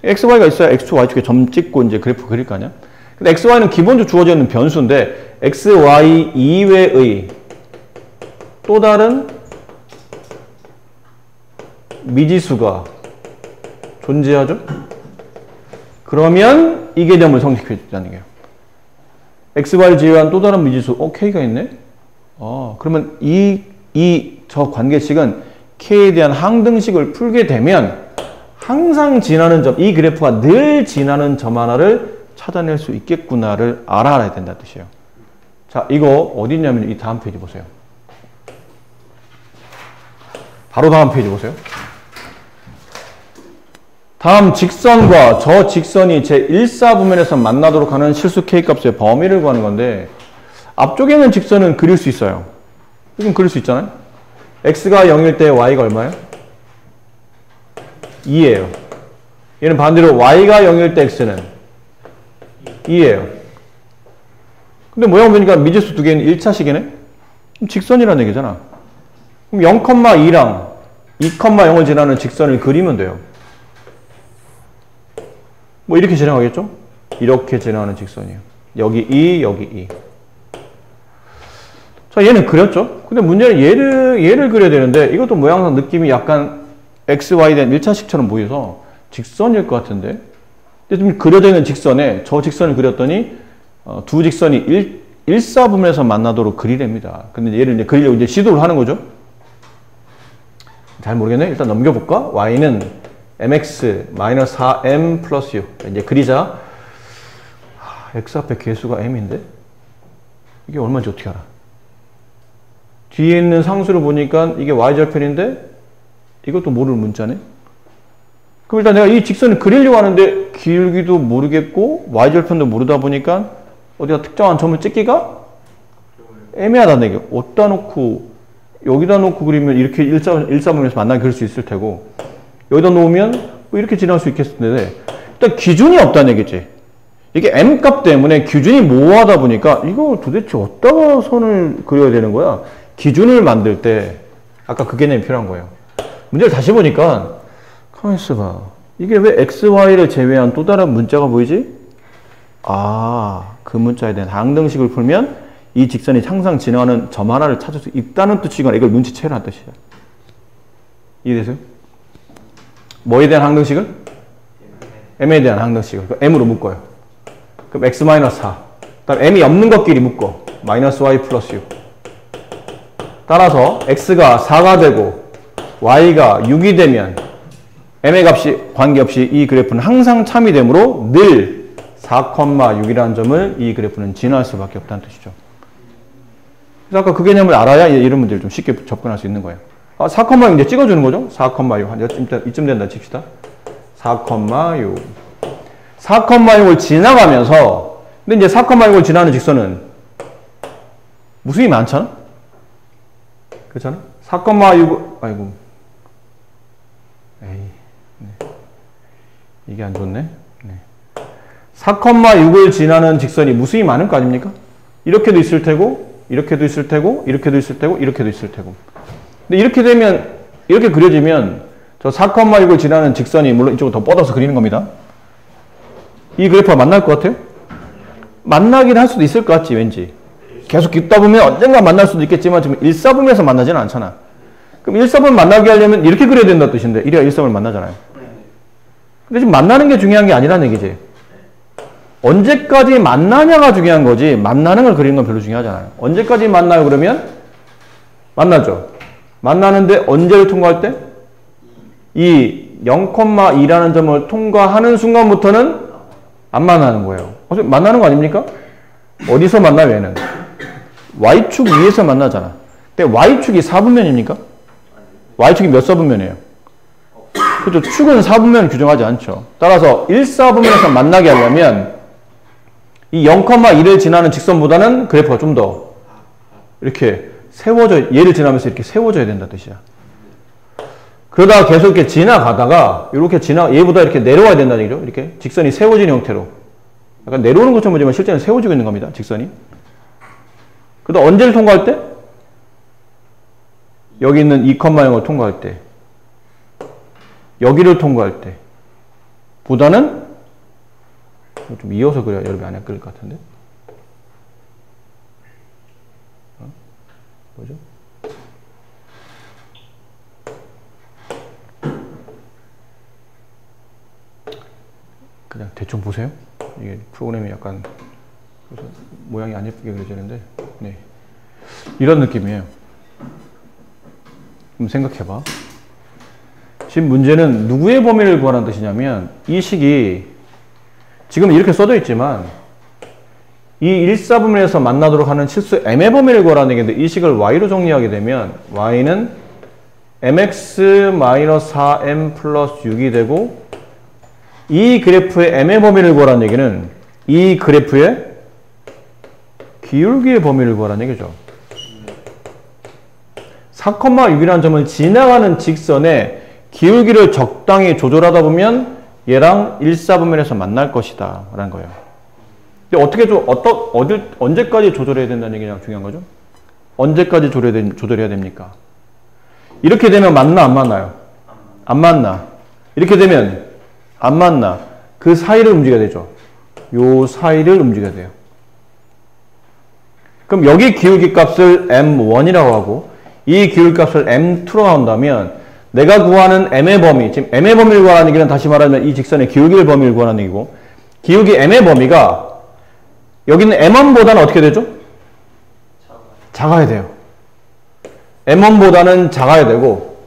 A: x, y가 있어야 x, y축에 점 찍고 이제 그래프 그릴 거 아니야? 근데 x, y는 기본적으로 주어지는 변수인데 x, y 이외의 또 다른 미지수가 존재하죠? 그러면 이 개념을 성립해 주자는 거예요. x, y를 제외한 또 다른 미지수, k가 있네? 그러면 저 관계식은 k에 대한 항등식을 풀게 되면 항상 지나는 점, 이 그래프가 늘 지나는 점 하나를 찾아낼 수 있겠구나를 알아야 된다는 뜻이에요. 자, 이거 어디 있냐면 이 다음 페이지 보세요. 바로 다음 페이지 보세요. 다음 직선과 저 직선이 제1사분면에서 만나도록 하는 실수 k값의 범위를 구하는 건데 앞쪽에 있는 직선은 그릴 수 있어요. 지금 그릴 수 있잖아요. x가 0일 때 y가 얼마예요? 2예요. 얘는 반대로 y가 0일 때 x는 2예요. 근데 모양 보니까 미지수 두 개는 1차식이네? 그럼 직선이라는 얘기잖아. 그럼 0,2랑 2,0을 지나는 직선을 그리면 돼요. 뭐 이렇게 지나가겠죠? 이렇게 지나가는 직선이에요. 여기 2, 여기 2. 자, 얘는 그렸죠? 근데 문제는 얘를 그려야 되는데 이것도 모양상 느낌이 약간 x, y 된 1차식처럼 보여서 직선일 것 같은데 근데 좀 그려져 있는 직선에 저 직선을 그렸더니 두 직선이 1사분면에서 만나도록 그리랍니다. 근데 얘를 이제 그리려고 이제 시도를 하는 거죠. 잘 모르겠네. 일단 넘겨볼까? y는 mx 마이너스 4m 플러스 6. 이제 그리자. x 앞에 개수가 m인데? 이게 얼마인지 어떻게 알아? 뒤에 있는 상수를 보니까 이게 y절편인데 이것도 모르는 문자네? 그럼 일단 내가 이 직선을 그리려고 하는데 기울기도 모르겠고 y절편도 모르다 보니까 어디가 특정한 점을 찍기가 애매하다는 얘기야. 어디다 놓고 여기다 놓고 그리면 이렇게 일사분면에서 만나게 그릴 수 있을 테고 여기다 놓으면 뭐 이렇게 지나갈 수 있겠는데 일단 기준이 없다는 얘기지. 이게 m값 때문에 기준이 모호하다 보니까 이걸 도대체 어디다가 선을 그려야 되는 거야? 기준을 만들 때 아까 그 개념이 필요한 거예요. 문제를 다시 보니까 가만히 있어봐. 이게 왜 x, y를 제외한 또 다른 문자가 보이지? 아, 그 문자에 대한 항등식을 풀면 이 직선이 항상 지나가는 점 하나를 찾을 수 있다는 뜻이거나 이걸 눈치채라는 뜻이야. 이해되세요? 뭐에 대한 항등식을? m에 대한 항등식을. m으로 묶어요. 그럼 x 마이너스 4. 그다음 m이 없는 것끼리 묶어. 마이너스 y 플러스 6. 따라서 x가 4가 되고 y가 6이 되면 m의 값이 관계없이 이 그래프는 항상 참이 되므로 늘 4,6이라는 점을 이 그래프는 진화할 수밖에 없다는 뜻이죠. 그래서 아까 그 개념을 알아야 이런 문제를 좀 쉽게 접근할 수 있는 거예요. 4,6 이제 찍어주는 거죠? 4,6. 한 이쯤 된다 칩시다. 4,6. 4,6을 지나가면서 근데 이제 4,6을 지나는 직선은 무수히 많잖아? 그렇잖아? 4,6 아이고 에이 네. 이게 안 좋네. 네. 4,6을 지나는 직선이 무수히 많은 거 아닙니까? 이렇게도 있을 테고 이렇게도 있을 테고 이렇게도 있을 테고 이렇게도 있을 테고 근데 이렇게 되면 이렇게 그려지면 저 4,6을 지나는 직선이 물론 이쪽으로 더 뻗어서 그리는 겁니다. 이 그래프가 만날 것 같아요? 만나긴 할 수도 있을 것 같지 왠지. 계속 긋다 보면 언젠가 만날 수도 있겠지만 지금 1사분면에서 만나지는 않잖아. 그럼 1사분 만나게 하려면 이렇게 그려야 된다 뜻인데 이래야 1사분을 만나잖아요. 근데 지금 만나는 게 중요한 게 아니라는 얘기지. 언제까지 만나냐가 중요한 거지 만나는 걸 그리는 건 별로 중요하잖아요. 언제까지 만나요 그러면? 만나죠. 만나는데 언제를 통과할 때? 이 0,2라는 점을 통과하는 순간부터는 안 만나는 거예요. 만나는 거 아닙니까? 어디서 만나요 얘는? y축 위에서 만나잖아. 근데 y축이 4분면입니까? y축이 몇 사분면이에요? 그렇죠. 축은 4분면을 규정하지 않죠. 따라서 1사분면에서 만나게 하려면 이 0,1을 지나는 직선보다는 그래프가 좀 더 이렇게 세워져, 얘를 지나면서 이렇게 세워져야 된다 뜻이야. 그러다가 계속 이렇게 지나가다가 이렇게 얘보다 이렇게 내려와야 된다는 얘기죠. 이렇게 직선이 세워지는 형태로. 약간 내려오는 것처럼 보지만 실제는 세워지고 있는 겁니다. 직선이. 그러다 언제를 통과할 때? 여기 있는 2,0을 통과할 때. 여기를 통과할 때. 보다는 좀 이어서 그래야 여러분이 안 헷갈릴 것 같은데. 뭐죠? 그냥 대충 보세요. 이게 프로그램이 약간 모양이 안 예쁘게 그려지는데, 네. 이런 느낌이에요. 그럼 생각해봐. 지금 문제는 누구의 범위를 구하라는 뜻이냐면, 이 식이 지금 이렇게 써져 있지만, 이 1사분면에서 만나도록 하는 실수 m의 범위를 구하라는 얘기인데, 이 식을 y로 정리하게 되면, y는 mx-4m 플러스 6이 되고, 이 그래프의 m의 범위를 구하라는 얘기는 이 그래프의 기울기의 범위를 구하라는 얘기죠. 4,6이라는 점은 지나가는 직선의 기울기를 적당히 조절하다 보면 얘랑 1사분면에서 만날 것이다 라는 거예요. 근데 어떻게 언제까지 조절해야 된다는 얘기가 중요한 거죠? 언제까지 조절해야 됩니까? 이렇게 되면 만나 안 만나요? 안 만나. 이렇게 되면 안 만나. 그 사이를 움직여야 되죠. 요 사이를 움직여야 돼요. 그럼 여기 기울기 값을 M1이라고 하고 이 기울기 값을 M2라고 한다면 내가 구하는 M의 범위, 지금 M의 범위를 구하는 얘기는 다시 말하면 이 직선의 기울기의 범위를 구하는 얘기고 기울기 M의 범위가 여기는 M1보다는 어떻게 되죠? 작아야 돼요. M1보다는 작아야 되고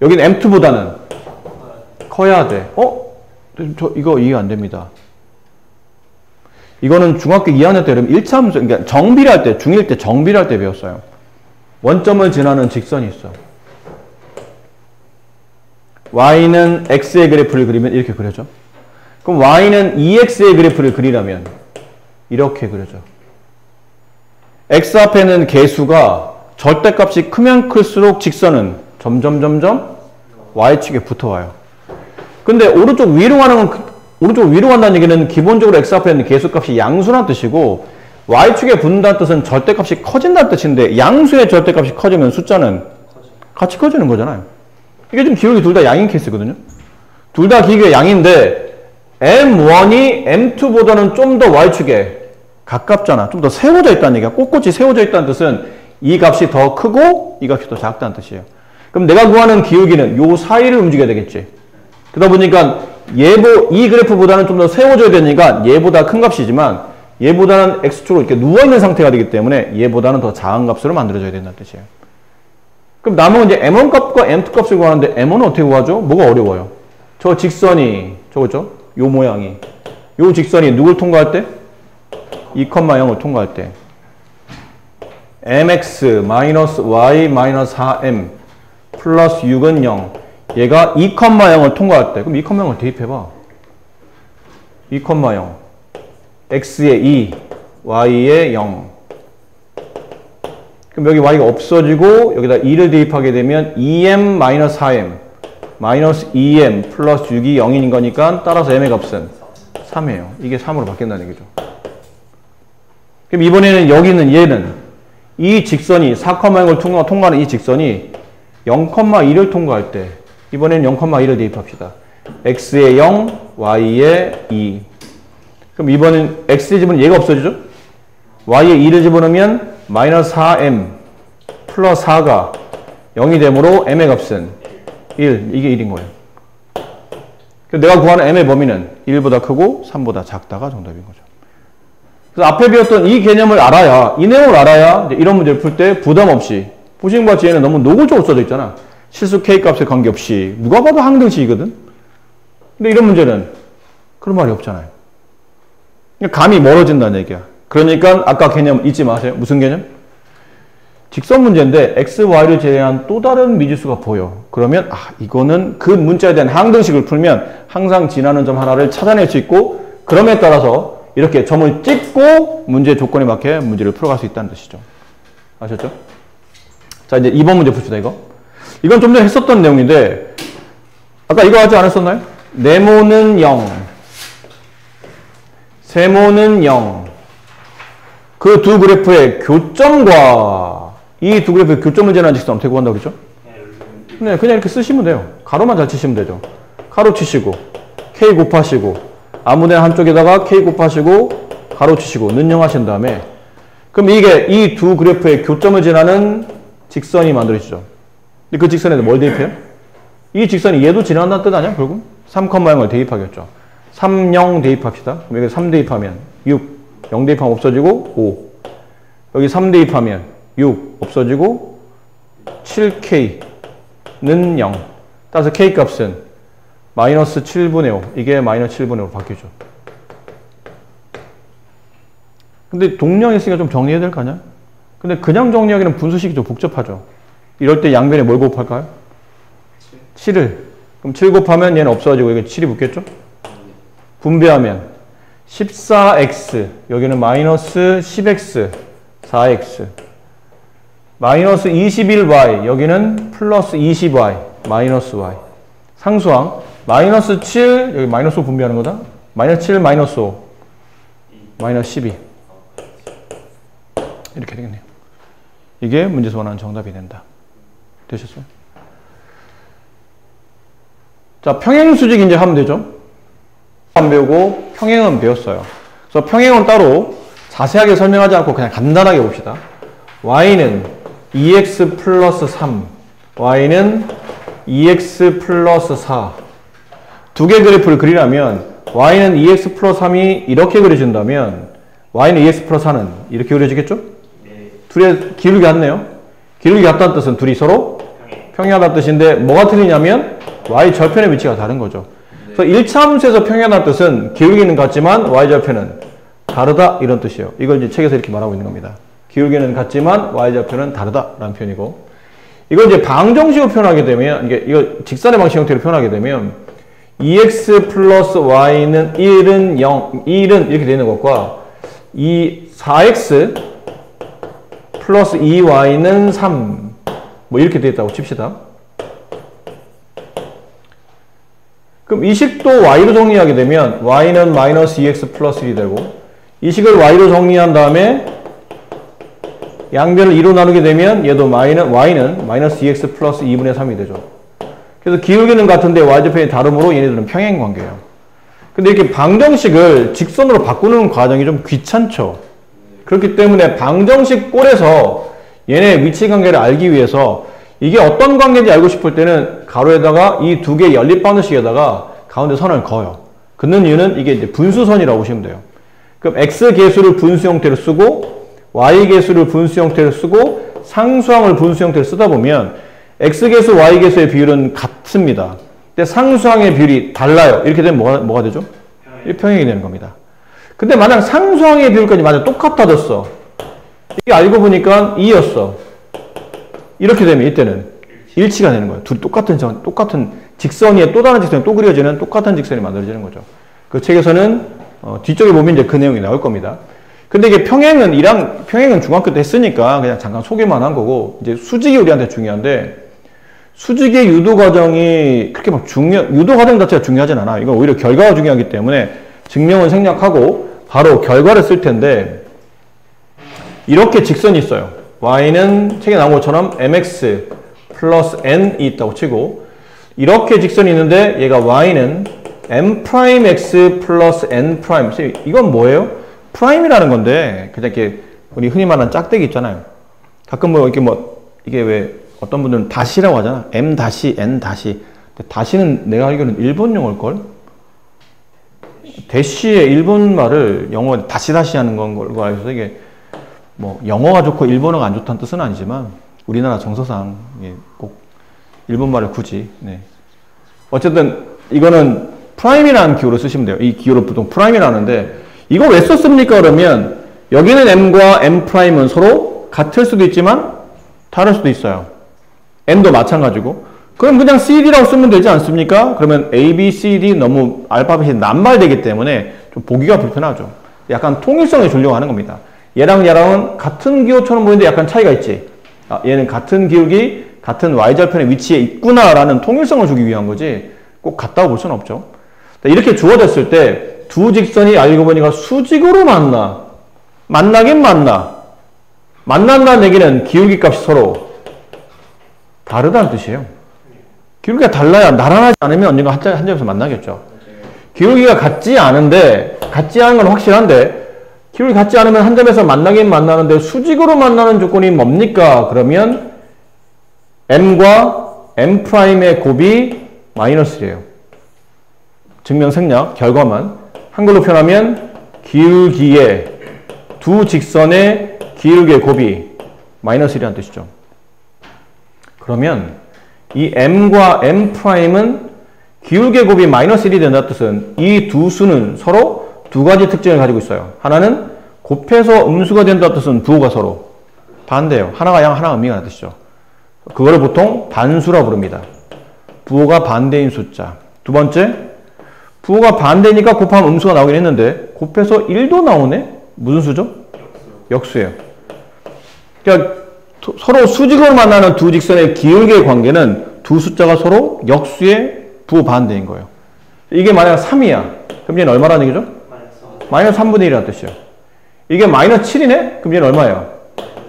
A: 여기는 M2보다는 커야 돼. 저 이거 이해 안 됩니다. 이거는 중학교 2학년 때 여러분 1차 함수, 그러니까 정비례할 때, 중1 때 정비례할 때 배웠어요. 원점을 지나는 직선이 있어. y는 x의 그래프를 그리면 이렇게 그려져. 그럼 y는 2x의 그래프를 그리려면 이렇게 그려져. x 앞에는 개수가 절대값이 크면 클수록 직선은 점점 y축에 붙어와요. 근데 오른쪽 위로 간다는 얘기는 기본적으로 x 앞에 있는 개수값이 양수란 뜻이고 y축에 붙는다는 뜻은 절대값이 커진다는 뜻인데 양수의 절대값이 커지면 숫자는 같이 커지는 거잖아요. 이게 지금 기울기 둘 다 양인 케이스거든요. 둘 다 기울기가 양인데 m1이 m2보다는 좀 더 y축에 가깝잖아. 좀 더 세워져 있다는 얘기야. 꼿꼿이 세워져 있다는 뜻은 이 값이 더 크고 이 값이 더 작다는 뜻이에요. 그럼 내가 구하는 기울기는 요 사이를 움직여야 되겠지. 그러다 보니까 이 그래프보다는 좀 더 세워져야 되니까 얘보다 큰 값이지만 얘보다는 x축으로 이렇게 누워있는 상태가 되기 때문에 얘보다는 더 작은 값으로 만들어져야 된다는 뜻이에요. 그럼 남은 이제 m1 값과 m2 값을 구하는데 m1은 어떻게 구하죠? 뭐가 어려워요? 저 직선이 저거죠? 요 모양이 요 직선이 누굴 통과할 때? 2,0을 통과할 때 mx-y-4m 플러스 6은 0 얘가 2,0을 통과할 때 그럼 2,0을 대입해봐. 2,0 x에 2 y에 0 그럼 여기 y가 없어지고 여기다 2를 대입하게 되면 2m-4m 마이너스 2m 플러스 6이 0인 거니까 따라서 m의 값은 3이에요. 이게 3으로 바뀐다는 얘기죠. 그럼 이번에는 여기 있는 얘는 이 직선이 4,0을 통과하는 이 직선이 0,2를 통과할 때 이번에는 0,2를 대입합시다. x에 0, y에 2 그럼 이번엔 x에 집어넣으면 얘가 없어지죠? y에 2를 집어넣으면 마이너스 4m 플러스 4가 0이 되므로 m의 값은 1. 이게 1인 거예요. 내가 구하는 m의 범위는 1보다 크고 3보다 작다가 정답인 거죠. 그래서 앞에 배웠던 이 개념을 알아야, 이 내용을 알아야 이런 문제를 풀 때 부담 없이 부식과 지혜는 너무 노골적으로 써져 있잖아. 실수 K값에 관계없이 누가 봐도 항등식이거든. 근데 이런 문제는 그런 말이 없잖아요. 감이 멀어진다는 얘기야. 그러니까 아까 개념 잊지 마세요. 무슨 개념? 직선 문제인데 x, y를 제외한 또 다른 미지수가 보여. 그러면 이거는 그 문자에 대한 항등식을 풀면 항상 지나는 점 하나를 찾아낼 수 있고 그럼에 따라서 이렇게 점을 찍고 문제의 조건에 맞게 문제를 풀어갈 수 있다는 뜻이죠. 아셨죠? 자, 이제 2번 문제 봅시다, 이거. 이건 좀 전에 했었던 내용인데 아까 이거 하지 않았었나요? 네모는 0 세모는 0 그 두 그래프의 교점과 이 두 그래프의 교점을 재는 직선 어떻게 구한다고 그랬죠? 네, 그냥 이렇게 쓰시면 돼요. 가로만 잘 치시면 되죠. 가로 치시고 K 곱하시고 아무데나 한쪽에다가 K 곱하시고 가로 치시고 는영하신 다음에 그럼 이게 이 두 그래프의 교점을 지나는 직선이 만들어지죠. 근데 그 직선에도 뭘 대입해요? 이 직선이 얘도 지나간다는 뜻 아니야? 결국 3,0을 대입하겠죠. 3, 0 대입합시다. 그럼 여기 3 대입하면 6 0 대입하면 없어지고 5 여기 3 대입하면 6 없어지고 7K는 0 따라서 K값은 마이너스 7분의 5 이게 마이너스 7분의 5로 바뀌죠. 근데 동량이 있으니까 좀 정리해야 될 거 아니야? 근데 그냥 정리하기는 분수식이 좀 복잡하죠. 이럴 때 양변에 뭘 곱할까요? 7을 그럼 7 곱하면 얘는 없어지고 여기 7이 붙겠죠? 분배하면 14x 여기는 마이너스 10x 4x 마이너스 21y 여기는 플러스 20y 마이너스 y 상수항 마이너스 7 여기 마이너스 5 분배하는 거다 마이너스 7 마이너스 5 마이너스 12 이렇게 되겠네요. 이게 문제에서 원하는 정답이 된다. 되셨어요? 자, 평행수직 이제 하면 되죠. 안 배우고 평행은 배웠어요. 그래서 평행은 따로 자세하게 설명하지 않고 그냥 간단하게 봅시다. y는 2x 플러스 3 y는 2x 플러스 4 두 개 그래프를 그리려면 y는 2x 플러스 3이 이렇게 그려진다면 y는 2x 플러스 4는 이렇게 그려지겠죠? 네. 둘의 기울기 같네요. 기울기 같다는 뜻은 둘이 서로 평행하다는 뜻인데 뭐가 틀리냐면 y 절편의 위치가 다른 거죠. 그래서 1차 함수에서 평행하다는 뜻은 기울기는 같지만 y 절편은 다르다 이런 뜻이에요. 이걸 이제 책에서 이렇게 말하고 있는 겁니다. 기울기는 같지만 y 절편은 다르다라는 표현이고, 이걸 이제 방정식으로 표현하게 되면, 이거 직선의 방식 형태로 표현하게 되면 2x 플러스 y는 1은 0, 1은 이렇게 되는 것과 4x 플러스 2y는 3 뭐 이렇게 되어 있다고 칩시다. 그럼 이 식도 y로 정리하게 되면 y는 마이너스 2x 플러스 1이 되고, 이 식을 y로 정리한 다음에 양변을 2로 나누게 되면 얘도 y는 마이너스 2x 플러스 2분의 3이 되죠. 그래서 기울기는 같은데 y절편이 다르므로 얘네들은 평행 관계예요. 근데 이렇게 방정식을 직선으로 바꾸는 과정이 좀 귀찮죠. 그렇기 때문에 방정식 꼴에서 얘네 위치 관계를 알기 위해서 이게 어떤 관계인지 알고 싶을 때는 가로에다가 이 두 개의 연립 방정식에다가 가운데 선을 그어요. 긋는 이유는 이게 이제 분수선이라고 보시면 돼요. 그럼 x 계수를 분수 형태로 쓰고 y 계수를 분수 형태로 쓰고 상수항을 분수 형태로 쓰다 보면 x 계수 y 계수의 비율은 같습니다. 근데 상수항의 비율이 달라요. 이렇게 되면 뭐가 되죠? 평행이 되는 겁니다. 근데 만약 상수항의 비율까지 만약 똑같아졌어. 이게 알고 보니까 2였어. 이렇게 되면 이때는 일치가 되는 거예요. 둘이 똑같은 직선 위에 또 다른 직선이 또 그려지는 똑같은 직선이 만들어지는 거죠. 그 책에서는 뒤쪽에 보면 이제 그 내용이 나올 겁니다. 근데 이게 평행은 중학교 때 했으니까 그냥 잠깐 소개만 한 거고, 이제 수직이 우리한테 중요한데, 수직의 유도 과정이 그렇게 막 유도 과정 자체가 중요하진 않아요. 이건 오히려 결과가 중요하기 때문에 증명은 생략하고 바로 결과를 쓸 텐데, 이렇게 직선이 있어요. y는 책에 나온 것처럼 mx 플러스 n이 있다고 치고, 이렇게 직선이 있는데 얘가 y는 m'x 플러스 n'. 이건 뭐예요? 프라임이라는 건데, 그냥 이렇게 우리 흔히 말하는 짝대기 있잖아요. 가끔 이게 왜 어떤 분들은 다시라고 하잖아. m 다시 n 다시. 다시는 내가 알기로는 일본 용어일걸? 대시의 일본 말을 영어에 다시 하는 걸로 알고, 이게 뭐 영어가 좋고 일본어가 안 좋다는 뜻은 아니지만 우리나라 정서상 꼭 일본 말을 굳이. 네. 어쨌든 이거는 프라임이라는 기호로 쓰시면 돼요. 이 기호를 보통 프라임이라는데, 이거 왜 썼습니까? 그러면 여기는 m과 m'은 서로 같을 수도 있지만 다를 수도 있어요. n도 마찬가지고. 그럼 그냥 cd라고 쓰면 되지 않습니까? 그러면 a, b, c, d 너무 알파벳이 낱말되기 때문에 좀 보기가 불편하죠. 약간 통일성을 주려고 하는 겁니다. 얘랑은 같은 기호처럼 보이는데 약간 차이가 있지. 얘는 같은 기울기, 같은 y절편의 위치에 있구나라는 통일성을 주기 위한 거지 꼭 같다고 볼 수는 없죠. 이렇게 주어졌을 때 두 직선이 알고 보니까 수직으로 만나긴 만난다는 얘기는 기울기 값이 서로 다르다는 뜻이에요. 기울기가 달라야 나란하지 않으면 언젠가 한 점에서 만나겠죠. 기울기가 같지 않은 건 확실한데, 기울기 같지 않으면 한 점에서 만나긴 만나는데 수직으로 만나는 조건이 뭡니까? 그러면 m과 m'의 곱이 -1이에요. 증명 생략, 결과만. 한글로 표현하면 기울기의 두 직선의 기울기의 곱이 -1이라는 뜻이죠. 그러면 이 m과 m'은 기울기의 곱이 -1이 된다는 뜻은 이 두 수는 서로 두 가지 특징을 가지고 있어요. 하나는 곱해서 음수가 된다는 뜻은 부호가 서로 반대예요. 하나가 양, 하나가 음이라는 뜻이죠. 그거를 보통 반수라고 부릅니다. 부호가 반대인 숫자. 두 번째, 부호가 반대니까 곱하면 음수가 나오긴 했는데 곱해서 1도 나오네? 무슨 수죠? 역수예요. 그러니까 서로 수직으로 만나는 두 직선의 기울기의 관계는 두 숫자가 서로 역수의 부호 반대인 거예요. 이게 만약 3이야. 그럼 얘는 얼마라는 얘기죠? -3분의 1이라는 뜻이에요. 이게 -7이네? 그럼 얘는 얼마예요?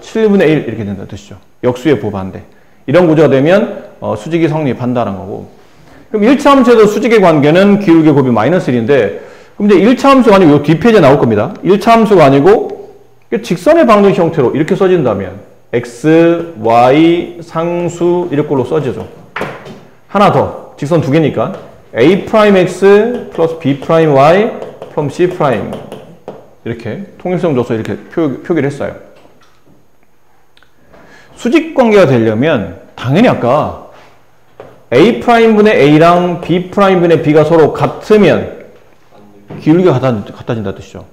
A: 7분의 1 이렇게 된다는 뜻이죠. 역수의 부호 반대. 이런 구조가 되면 수직이 성립한다는 거고. 그럼 1차 함수에서 수직의 관계는 기울기의 곱이 -1인데, 그럼 이제 1차 함수가 아니고 이 뒷페이지에 나올 겁니다. 1차 함수가 아니고 직선의 방정식 형태로 이렇게 써진다면 x, y, 상수 이렇게 걸로 써지죠. 하나 더, 직선 두 개니까 a'(x) 플러스 b'(y) from c' 이렇게 통일성 줘서 이렇게 표기를 했어요. 수직 관계가 되려면 당연히 아까 A'분의 A랑 B'분의 B가 서로 같으면 기울기가 같아진다는 뜻이죠.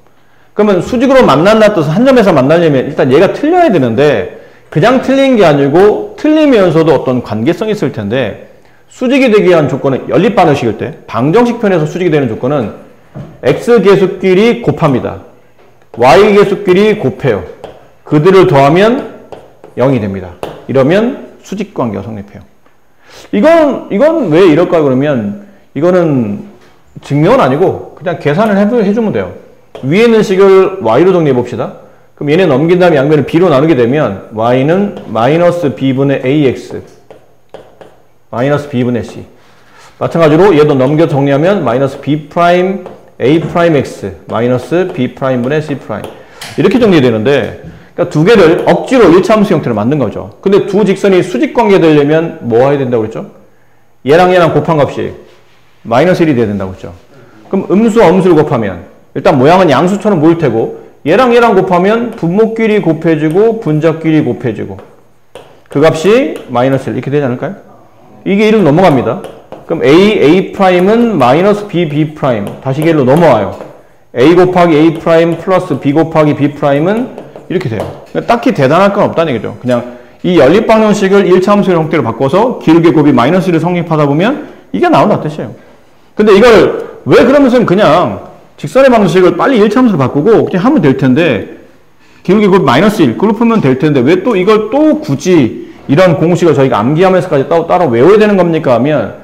A: 그러면 수직으로 만난다는 뜻은 한 점에서 만나려면 일단 얘가 틀려야 되는데 그냥 틀린 게 아니고 틀리면서도 어떤 관계성이 있을 텐데 수직이 되기 위한 조건은 연립방정식일 때 방정식 편에서 수직이 되는 조건은 X계수끼리 곱합니다. Y계수끼리 곱해요. 그들을 더하면 0이 됩니다. 이러면 수직관계가 성립해요. 이건 왜 이럴까 그러면 이거는 증명은 아니고 그냥 계산을 해주면 돼요. 위에 있는 식을 y로 정리해 봅시다. 그럼 얘네 넘긴 다음에 양변을 b로 나누게 되면 y는 마이너스 b분의 ax 마이너스 b분의 c 마찬가지로 얘도 넘겨 정리하면 마이너스 b 프라임 a 프라임 x 마이너스 b 프라임분의 c 프라임 이렇게 정리되는데 그러니까 두 개를 억지로 일차함수 형태로 만든 거죠. 근데 두 직선이 수직관계 되려면 뭐 해야 된다고 그랬죠? 얘랑 얘랑 곱한 값이 마이너스 1이 돼야 된다고 했죠. 그럼 음수와 음수를 곱하면 일단 모양은 양수처럼 보일 테고 얘랑 얘랑 곱하면 분모끼리 곱해지고 분자끼리 곱해지고 그 값이 마이너스 1 이렇게 되지 않을까요? 이게 1로 넘어갑니다. 그럼 A''은 마이너스 B', 다시 1로 넘어와요. A 곱하기 A' 플러스 B 곱하기 B'은 이렇게 돼요. 그러니까 딱히 대단할 건 없다는 얘기죠. 그냥 이 연립방정식을 1차함수 형태로 바꿔서 기울기 곱이 마이너스 1을 성립하다 보면 이게 나온다는 뜻이에요. 근데 이걸 왜 그러면서 그냥 직선의 방정식을 빨리 1차함수로 바꾸고 그냥 하면 될 텐데 기울기 곱이 마이너스 1 그걸로 풀면 될 텐데 왜 또 이걸 또 굳이 이런 공식을 저희가 암기하면서까지 따로 외워야 되는 겁니까 하면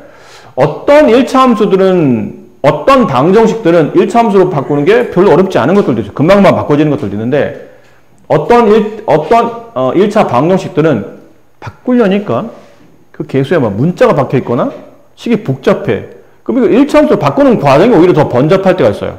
A: 어떤 1차함수들은 어떤 방정식들은 1차함수로 바꾸는 게 별로 어렵지 않은 것들도 있어요. 금방만 바꿔지는 것들도 있는데 어떤 1차 방정식들은 바꾸려니까 그 계수에 막 문자가 박혀 있거나 식이 복잡해. 그럼 이거 1차함수로 바꾸는 과정이 오히려 더 번잡할 때가 있어요.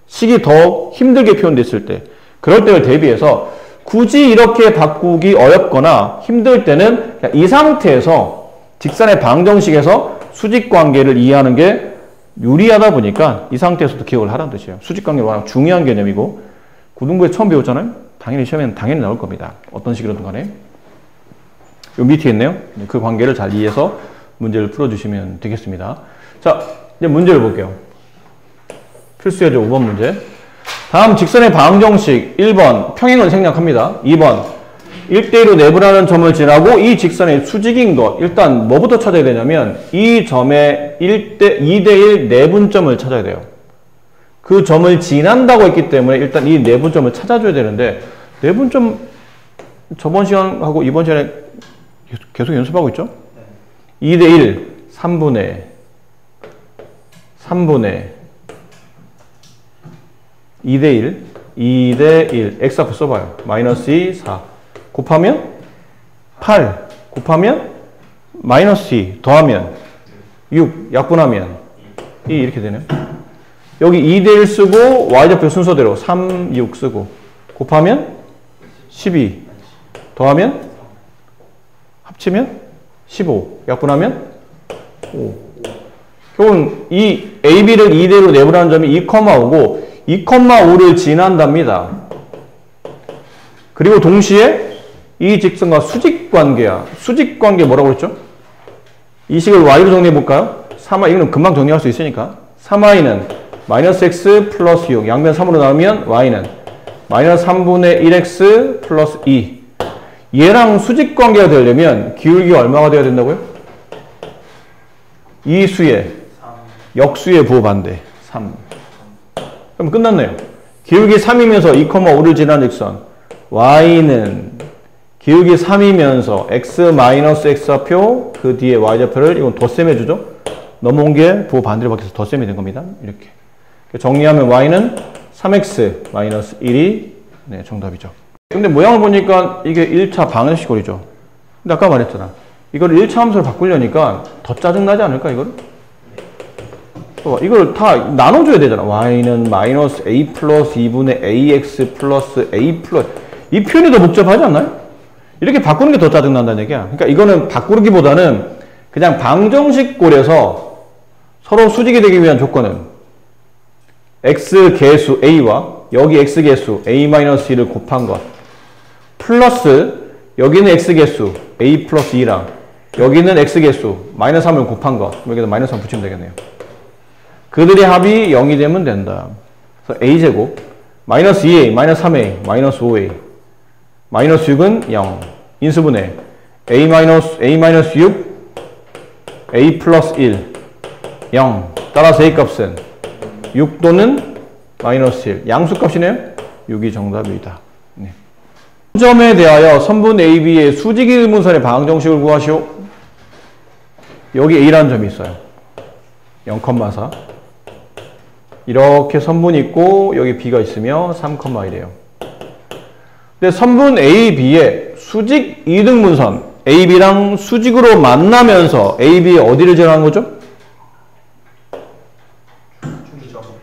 A: 식이 더 힘들게 표현됐을 때. 그럴 때를 대비해서 굳이 이렇게 바꾸기 어렵거나 힘들 때는 이 상태에서 직선의 방정식에서 수직관계를 이해하는 게 유리하다 보니까 이 상태에서도 기억을 하라는 뜻이에요. 수직관계가 워낙 중요한 개념이고 고등부에 처음 배웠잖아요. 당연히 시험에는 당연히 나올 겁니다. 어떤 식이든 간에. 요 밑에 있네요. 그 관계를 잘 이해해서 문제를 풀어주시면 되겠습니다. 자, 이제 문제를 볼게요. 필수예제 5번 문제. 다음 직선의 방정식 1번 평행을 생략합니다. 2번 1대1로 내분하는 점을 지나고 이 직선의 수직인 것. 일단 뭐부터 찾아야 되냐면 이 점의 2대1 내분점을 찾아야 돼요. 그 점을 지난다고 했기 때문에 일단 이 내분점을 찾아줘야 되는데 내분점 저번 시간하고 이번 시간에 계속 연습하고 있죠? 2대1 3분의 2대1 x 앞에 써봐요. 마이너스 2, 4 곱하면 8 곱하면 마이너스 2 더하면 6 약분하면 2 이렇게 되네요. 여기 2대1 쓰고 y좌표 순서대로 3, 6 쓰고 곱하면 12 더하면 합치면 15 약분하면 5 결국은 이 AB를 2대1로 내분하는 점이 2,5고 2,5를 지난답니다. 그리고 동시에 이 직선과 수직관계야. 수직관계 뭐라고 그랬죠? 이 식을 y로 정리해 볼까요? 3y 이거는 금방 정리할 수 있으니까 3y는 마이너스 x 플러스 6 양변 3으로 나누면 y는 마이너스 3분의 1x 플러스 2 얘랑 수직관계가 되려면 기울기가 얼마가 돼야 된다고요? 이 수의 역수의 부호반대 3 그럼 끝났네요. 기울기 3이면서 2,5를 지난 직선 y는 기울기 3이면서 x-x좌표 그 뒤에 y좌표를 이건 덧셈 해주죠. 넘어온 게 부호 반대로 바뀌어서 덧셈이 된 겁니다. 이렇게 정리하면 y는 3x-1이 네, 정답이죠. 근데 모양을 보니까 이게 1차 방정식꼴이죠. 근데 아까 말했잖아. 이걸 1차 함수로 바꾸려니까 더 짜증나지 않을까 이거를? 이걸 다 나눠줘야 되잖아. y는 마이너스 a 플러스 2분의 ax 플러스 a 플러스 이 표현이 더 복잡하지 않나요? 이렇게 바꾸는 게 더 짜증난다는 얘기야. 그러니까 이거는 바꾸기보다는 그냥 방정식 꼴에서 서로 수직이 되기 위한 조건은 x 계수 a와 여기 x 계수 a-1을 곱한 것 플러스 여기는 x 계수 a 플러스 2랑 여기는 x개수 마이너스 3을 곱한 것. 여기다 마이너스 3 붙이면 되겠네요. 그들의 합이 0이 되면 된다. 그래서 a제곱 마이너스 2a 마이너스 3a 마이너스 5a 마이너스 6은 0. 인수분해 a 마이너스 6 a 플러스 1 0. 따라서 a 값은 6 또는 마이너스 1. 양수값이네요. 6이 정답이다. 네. 점에 대하여 선분 AB의 수직 이등분선의 방정식을 구하시오. 여기 A라는 점이 있어요. 0,4. 이렇게 선분이 있고 여기 B가 있으며 3,1이에요. 근데 선분 AB의 수직 이등분선 AB랑 수직으로 만나면서 AB의 어디를 지나가는 거죠?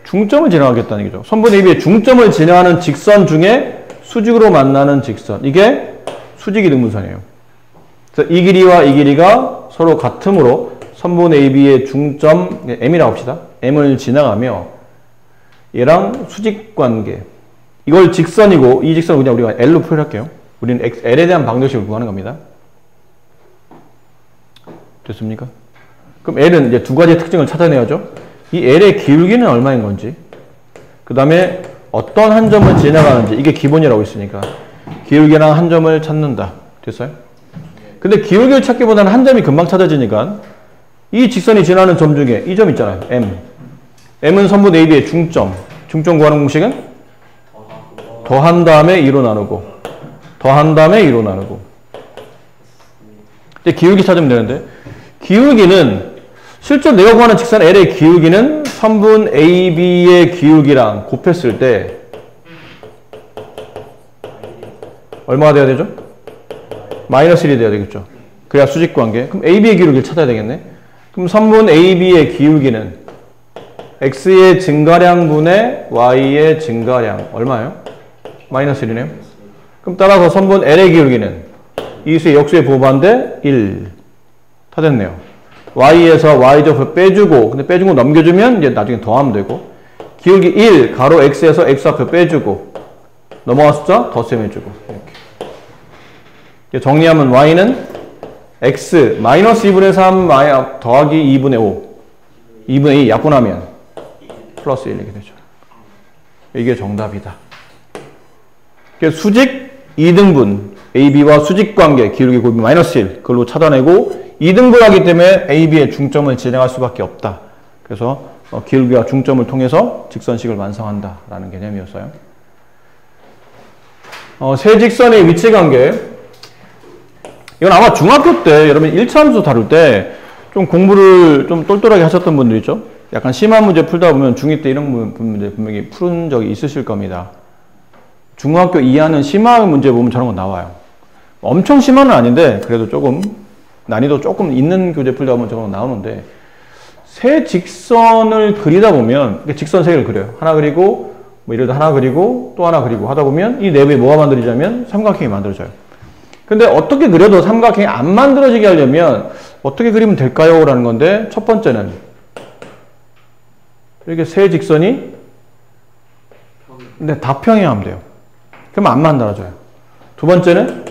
A: 중점을 지나가겠다는 얘기죠. 선분 AB의 중점을 지나가는 직선 중에 수직으로 만나는 직선. 이게 수직 이등분선이에요. 그래서 이 길이와 이 길이가 서로 같으므로 선분 AB의 중점 M이라고 합시다. M을 지나가며 얘랑 수직 관계. 이걸 직선이고 이 직선을 그냥 우리가 L로 표현할게요. 우리는 L에 대한 방정식을 구하는 겁니다. 됐습니까? 그럼 L은 이제 두 가지 특징을 찾아내야죠. 이 L의 기울기는 얼마인 건지, 그 다음에 어떤 한 점을 지나가는지, 이게 기본이라고 있으니까 기울기랑 한 점을 찾는다. 됐어요? 근데 기울기를 찾기보다는 한 점이 금방 찾아지니까 이 직선이 지나는 점 중에 이 점 있잖아요. M. M은 선분 AB의 중점. 중점 구하는 공식은 더한 다음에 2로 나누고 더한 다음에 2로 나누고. 이제 기울기 찾으면 되는데 기울기는 실제로 내가 구하는 직선 L의 기울기는 선분 AB의 기울기랑 곱했을 때 얼마가 돼야 되죠? 마이너스 1이 돼야 되겠죠. 그래야 수직 관계. 그럼 AB의 기울기를 찾아야 되겠네. 그럼 선분 AB의 기울기는 X의 증가량분의 Y의 증가량 얼마예요? 마이너스 1이네요. 그럼 따라서 선분 L의 기울기는 이수의 역수의 부호반대 1. 다 됐네요. Y에서 Y접을 빼주고, 근데 빼준 거 넘겨주면 이제 나중에 더하면 되고, 기울기 1, 가로 X에서 X 앞에 빼주고, 넘어간 숫자 덧셈해주고, 이렇게. 정리하면 Y는 X, 마이너스 2분의 3 더하기 2분의 5, 2분의 2 약분하면 플러스 1 이렇게 되죠. 이게 정답이다. 수직 2등분, AB와 수직 관계, 기울기 곱이 마이너스 1, 그걸로 찾아내고, 2등분하기 때문에 AB의 중점을 지나갈 수밖에 없다. 그래서 기울기와 중점을 통해서 직선식을 완성한다 라는 개념이었어요. 세 직선의 위치 관계. 이건 아마 중학교 때 여러분 1차 함수 다룰 때 좀 공부를 좀 똘똘하게 하셨던 분들 있죠? 약간 심한 문제 풀다 보면 중2 때 이런 문제 분명히 푸른 적이 있으실 겁니다. 중학교 이하는 심한 문제 보면 저런 거 나와요. 엄청 심한은 아닌데 그래도 조금 난이도 조금 있는 교재 풀다 보면 저런 거 나오는데, 세 직선을 그리다 보면 직선 세 개를 그려요. 하나 그리고 뭐 예를 들어 하나 그리고 또 하나 그리고 하다 보면 이 내부에 뭐가 만들어지냐면 삼각형이 만들어져요. 근데 어떻게 그려도 삼각형이 안 만들어지게 하려면 어떻게 그리면 될까요? 라는 건데, 첫 번째는 이렇게 세 직선이 근데 다 평행하면 돼요. 그러면 안 만들어져요. 두 번째는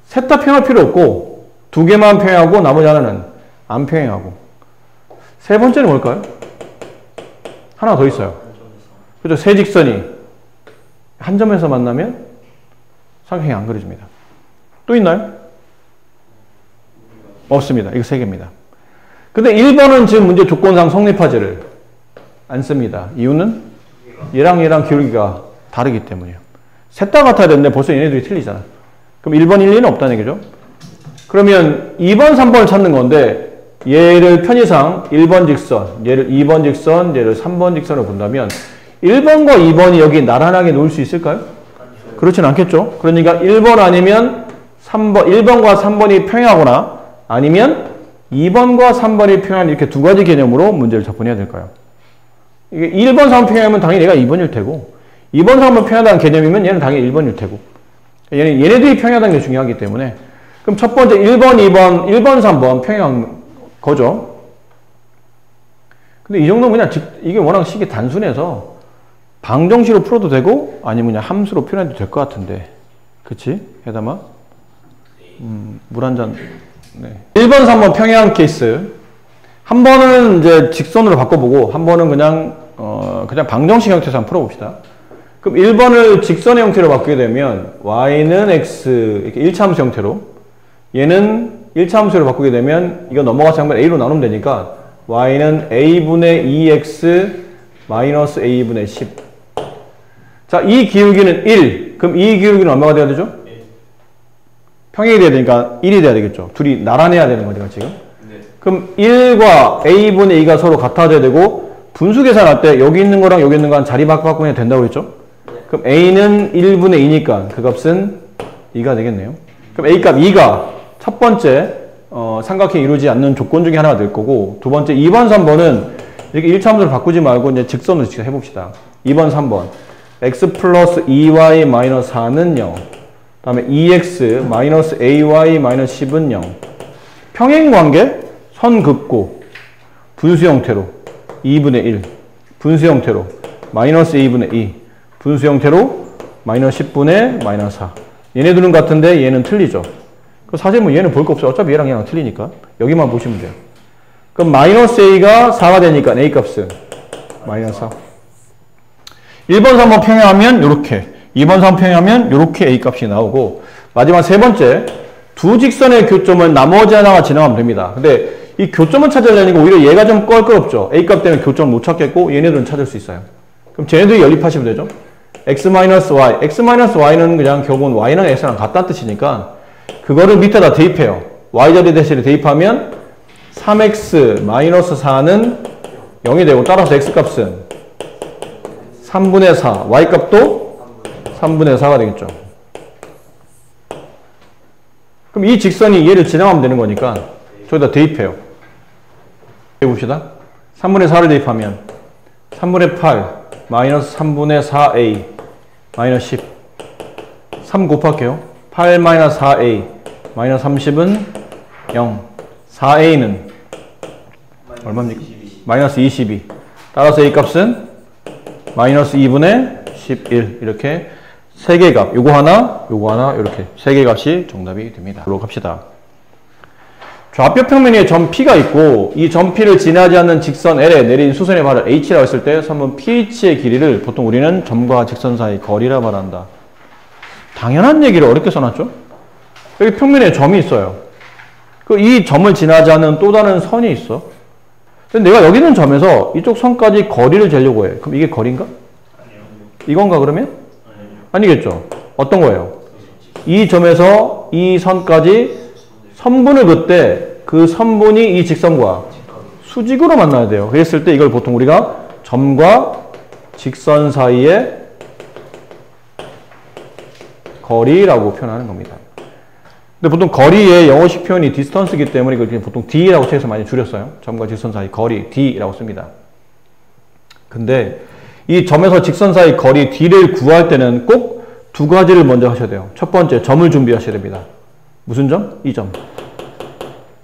A: 셋 다 평행할 필요 없고 두 개만 평행하고 나머지 하나는 안 평행하고. 세 번째는 뭘까요? 하나 더 있어요. 그죠? 세 직선이 한 점에서 만나면 삼각형이 안 그려집니다. 또 있나요? 없습니다. 이거 세 개입니다. 근데 1번은 지금 문제 조건상 성립하지를 않습니다. 이유는 얘랑 기울기가 다르기 때문이에요. 셋 다 같아야 되는데 벌써 얘네들이 틀리잖아. 그럼 1번, 1, 2는 없다는 얘기죠. 그러면 2번, 3번을 찾는 건데, 얘를 편의상 1번 직선, 얘를 2번 직선, 얘를 3번 직선으로 본다면 1번과 2번이 여기 나란하게 놓을 수 있을까요? 그렇진 않겠죠. 그러니까 1번 아니면 3번, 1번과 3번이 평행하거나 아니면 2번과 3번이 평행한 이렇게 두 가지 개념으로 문제를 접근해야 될까요? 이게 1번, 3번 평행하면 당연히 얘가 2번일 테고, 2번, 3번 평행하다는 개념이면 얘는 당연히 1번일 테고, 얘네들이 평행하다는 게 중요하기 때문에, 그럼 첫 번째 1번, 2번, 1번, 3번 평행한 거죠. 근데 이 정도는 그냥 이게 워낙 식이 단순해서 방정식으로 풀어도 되고 아니면 그냥 함수로 표현해도 될 것 같은데. 그치? 해담아? 물 한 잔 네. 1번, 3번 평행한 케이스. 한 번은 이제 직선으로 바꿔보고, 한 번은 그냥 방정식 형태에서 한번 풀어봅시다. 그럼 1번을 직선의 형태로 바꾸게 되면, y는 x, 이렇게 1차함수 형태로, 얘는 1차함수로 바꾸게 되면, 이거 넘어가서 한번 a로 나누면 되니까, y는 a분의 2x 마이너스 a분의 10. 자, 이 기울기는 1. 그럼 이 기울기는 얼마가 돼야 되죠? 평행이 돼야 되니까 1이 돼야 되겠죠. 둘이 나란해야 되는 거니까 지금.
B: 네.
A: 그럼 1과 a분의 2가 서로 같아져야 되고 분수 계산할 때 여기 있는 거랑 여기 있는 거랑 자리 바꿔야 된다고 그랬죠? 그럼 a는 1분의 2니까 그 값은 2가 되겠네요. 그럼 a 값 2가 첫 번째 삼각형이 이루어지지 않는 조건 중에 하나가 될 거고, 두 번째 2번, 3번은 이렇게 1차함수를 바꾸지 말고 이제 직선으로 직접 해봅시다. 2번, 3번. x 플러스 2y 마이너스 4는 0. 그 다음에 2x 마이너스 ay 마이너스 10은 0. 평행관계, 선 긋고, 분수 형태로 2분의 1. 분수 형태로 마이너스 2분의 2. 분수 형태로 마이너스 10분의 마이너스 4. 얘네 둘은 같은데 얘는 틀리죠. 사실 뭐 얘는 볼 거 없어요. 어차피 얘랑 얘랑 틀리니까. 여기만 보시면 돼요. 그럼 마이너스 a가 4가 되니까 a 값은 마이너스 4. 1번, 3번 평행하면 요렇게, 2번, 3번 평행하면 요렇게 a 값이 나오고, 마지막 세 번째, 두 직선의 교점은 나머지 하나가 지나가면 됩니다. 근데 이 교점을 찾으려니까 오히려 얘가 좀 껄끄럽죠. a 값 때문에 교점을 못 찾겠고 얘네들은 찾을 수 있어요. 그럼 쟤네들이 연립하시면 되죠. x-y, x-y는 그냥 결국은 y랑 x랑 같다는 뜻이니까 그거를 밑에다 대입해요. y자리 대신에 대입하면 3x-4는 0이 되고, 따라서 x값은 3분의 4, y값도 3분의 4가 되겠죠. 그럼 이 직선이 얘를 지나가면 되는 거니까 저기다 대입해요. 해봅시다. 3분의 4를 대입하면 3분의 8 마이너스 3분의 4a 마이너스 10. 3 곱할게요. 8 마이너스 4a 마이너스 30은 0. 4a는 얼마입니까? 마이너스 22. 따라서 a 값은 마이너스 2분의 11. 이렇게 세 개의 값, 요거 하나, 이렇게 세 개의 값이 정답이 됩니다. 그로 갑시다. 좌표 평면에 점 P가 있고 이 점 P를 지나지 않는 직선 L에 내린 수선의 발을 H라고 했을 때 선분 PH의 길이를 보통 우리는 점과 직선 사이 거리라 말한다. 당연한 얘기를 어렵게 써놨죠? 여기 평면에 점이 있어요. 이 점을 지나지 않는 또 다른 선이 있어. 근데 내가 여기 있는 점에서 이쪽 선까지 거리를 재려고 해. 그럼 이게 거리인가?
B: 아니요.
A: 이건가 그러면?
B: 아니요.
A: 아니겠죠. 어떤 거예요? 이 점에서 이 선까지 선분을 긋때 그 선분이 이 직선과 수직으로 만나야 돼요. 그랬을 때 이걸 보통 우리가 점과 직선 사이의 거리라고 표현하는 겁니다. 근데 보통 거리의 영어식 표현이 디스턴스이기 때문에 이걸 보통 D라고 책에서 많이 줄였어요. 점과 직선 사이 거리 D라고 씁니다. 근데 이 점에서 직선 사이 거리 D를 구할 때는 꼭 두 가지를 먼저 하셔야 돼요. 첫 번째, 점을 준비하셔야 됩니다. 무슨 점? 이 점.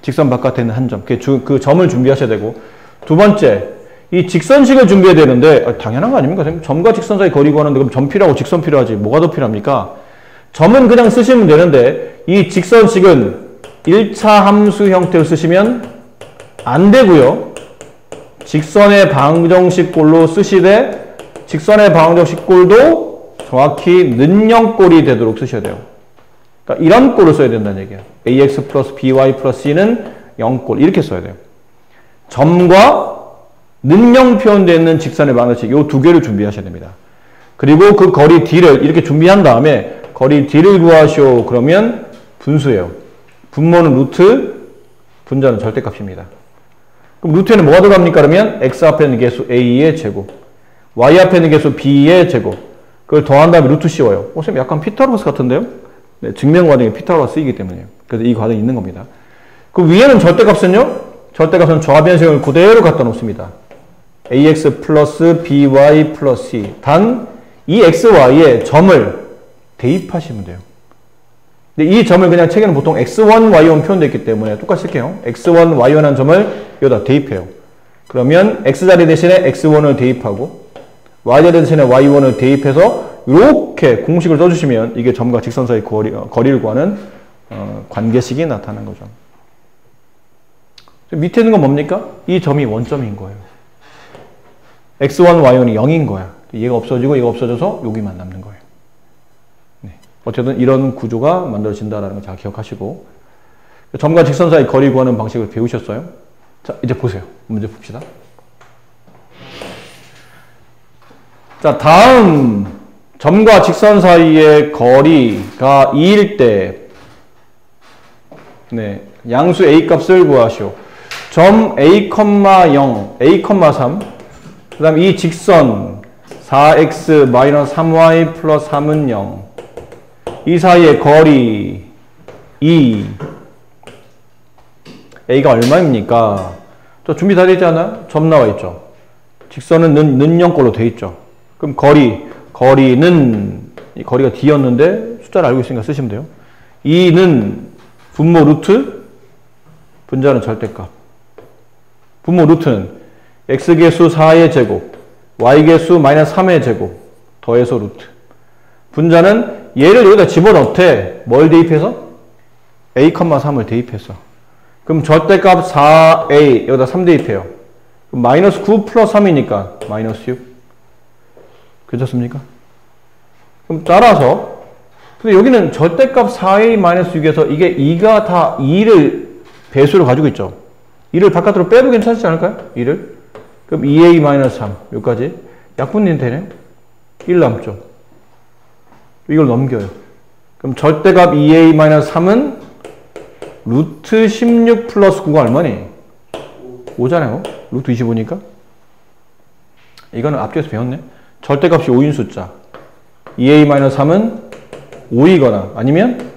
A: 직선 바깥에 있는 한 점. 그 점을 준비하셔야 되고, 두 번째, 이 직선식을 준비해야 되는데 당연한 거 아닙니까? 점과 직선 사이 거리 구하는데 그럼 점 필요하고 직선 필요하지 뭐가 더 필요합니까? 점은 그냥 쓰시면 되는데 이 직선식은 1차 함수 형태로 쓰시면 안 되고요. 직선의 방정식 꼴로 쓰시되 직선의 방정식 꼴도 정확히 는영꼴이 되도록 쓰셔야 돼요. 그러니까 이런 꼴을 써야 된다는 얘기예요. ax 플러스 by 플러스 c는 0꼴 이렇게 써야 돼요. 점과 는영 표현되어 있는 직선의 방정식 이 두 개를 준비하셔야 됩니다. 그리고 그 거리 d를 이렇게 준비한 다음에 거리 d를 구하시오. 그러면 분수예요. 분모는 루트, 분자는 절대값입니다. 그럼 루트에는 뭐가 들어갑니까? 그러면 x 앞에 있는 개수 a의 제곱, y 앞에 있는 개수 b의 제곱, 그걸 더한 다음에 루트 씌워요. 선생님 약간 피타고라스 같은데요? 네, 증명 과정에 피타고라스 쓰이기 때문에요. 그래서 이 과정이 있는 겁니다. 그 위에는 절대값은요? 절대값은 조합변식을 그대로 갖다 놓습니다. ax 플러스 by 플러스 c. 단 이 xy에 점을 대입하시면 돼요. 근데 이 점을 그냥 책에는 보통 x1, y1 표현되어 있기 때문에 똑같이 쓸게요. x1, y1 한 점을 여기다 대입해요. 그러면 x자리 대신에 x1을 대입하고 y자리 대신에 y1을 대입해서 이렇게 공식을 써주시면 이게 점과 직선 사이 거리를 구하는 관계식이 나타나는 거죠. 밑에 있는 건 뭡니까? 이 점이 원점인 거예요. x1, y1이 0인 거야. 얘가 없어지고 얘가 없어져서 여기만 남는 거예요. 네. 어쨌든 이런 구조가 만들어진다는 걸 잘 기억하시고, 점과 직선 사이 거리 구하는 방식을 배우셨어요? 자, 이제 보세요. 문제 봅시다. 자, 다음 점과 직선 사이의 거리가 2일 때, 네, 양수 a 값을 구하시오. 점 a, 0, a, 3, 그 다음 이 직선 4x-3y 플러스 3은 0. 이 사이의 거리 2. a가 얼마입니까? 저 준비 다 되지 않아요? 점 나와 있죠. 직선은 는 0걸로 돼 있죠. 그럼 거리는 이 거리가 d였는데 숫자를 알고 있으니까 쓰시면 돼요. 2는 분모 루트, 분자는 절대값. 분모 루트는 x계수 4의 제곱, y계수 마이너스 3의 제곱, 더해서 루트. 분자는 얘를 여기다 집어넣되 뭘 대입해서? a, 3을 대입해서. 그럼 절대값 4a 여기다 3 대입해요. 그럼 마이너스 9 플러스 3이니까 마이너스 6. 괜찮습니까? 그럼 따라서 근데 여기는 절대값 4a 마이너스 6에서 이게 2가 다 2를 배수로 가지고 있죠. 2를 바깥으로 빼도 괜찮지 않을까요? 2를. 그럼 2a 마이너스 3 여기까지 약분이 되네. 1 남죠. 이걸 넘겨요. 그럼 절대값 2a 마이너스 3은 루트 16 플러스 9가 얼마니? 5잖아요. 루트 25니까. 이거는 앞뒤에서 배웠네. 절대값이 5인 숫자. 2a 마이너스 3은 5이거나 아니면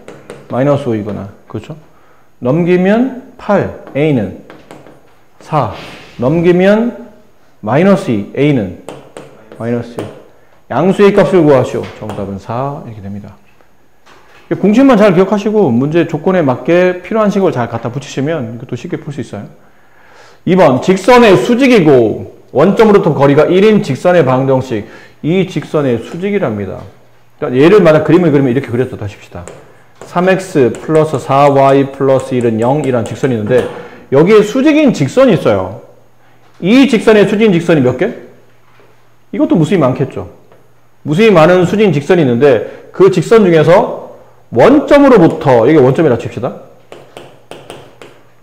A: 마이너스 5이거나 그렇죠? 넘기면 8, a는 4. 넘기면 마이너스 2, a는 마이너스 1. 양수의 값을 구하시오. 정답은 4 이렇게 됩니다. 공식만 잘 기억하시고 문제 조건에 맞게 필요한 식을 잘 갖다 붙이시면 이것도 쉽게 풀 수 있어요. 2번 직선의 수직이고 원점으로부터 거리가 1인 직선의 방정식. 이 직선의 수직이랍니다. 그러니까 얘를 만약 그림을 그리면 이렇게 그렸다 하십시다. 3x 플러스 4y 플러스 1은 0이라는 직선이 있는데 여기에 수직인 직선이 있어요. 이 직선의 수직인 직선이 몇 개? 이것도 무수히 많겠죠. 무수히 많은 수직인 직선이 있는데 그 직선 중에서 원점으로부터 이게 원점이라 칩시다.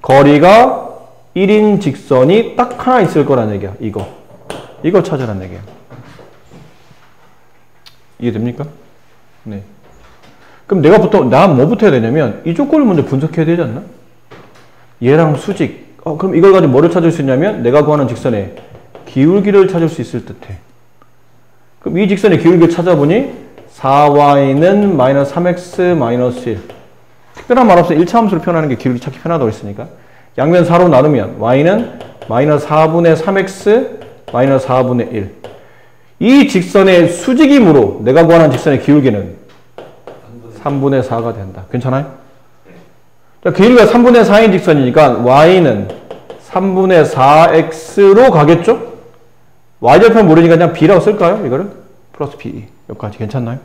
A: 거리가 1인 직선이 딱 하나 있을 거라는 얘기야. 이거 찾으라는 얘기야. 이해됩니까? 네. 그럼 내가 뭐부터 해야 되냐면 이 조건을 먼저 분석해야 되지 않나? 얘랑 수직. 그럼 이걸 가지고 뭐를 찾을 수 있냐면 내가 구하는 직선의 기울기를 찾을 수 있을 듯해. 그럼 이 직선의 기울기를 찾아보니 4y는 마이너스 3x 마이너스 1. 특별한 말 없어. 1차 함수로 표현하는 게 기울기 찾기 편하다고 했으니까. 양변 4로 나누면 y는 마이너스 4분의 3x 마이너스 4분의 1. 이 직선의 수직이므로 내가 구하는 직선의 기울기는 3분의 4가 된다. 괜찮아요? 자, 기울기가 3분의 4인 직선이니까 y는 3분의 4x로 가겠죠? y절편 모르니까 그냥 b라고 쓸까요? 이거를? 플러스 b. 여기까지 괜찮나요?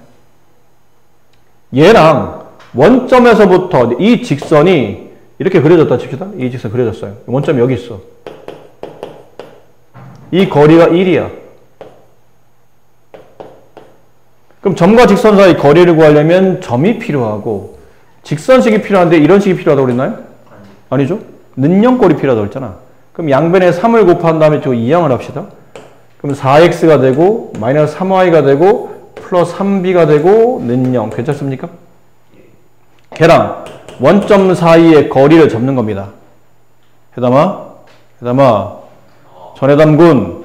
A: 얘랑 원점에서부터 이 직선이 이렇게 그려졌다 칩시다. 이 직선 그려졌어요. 원점이 여기 있어. 이 거리가 1이야. 그럼 점과 직선 사이 거리를 구하려면 점이 필요하고 직선식이 필요한데 이런 식이 필요하다고 그랬나요? 아니죠. 는영꼴이 필요하다고 그랬잖아. 그럼 양변에 3을 곱한 다음에 저 2양을 합시다. 그럼 4x가 되고 마이너스 3y가 되고 플러스 3b가 되고 는영. 괜찮습니까? 걔랑 원점 사이의 거리를 잡는 겁니다. 해담아 전해담군.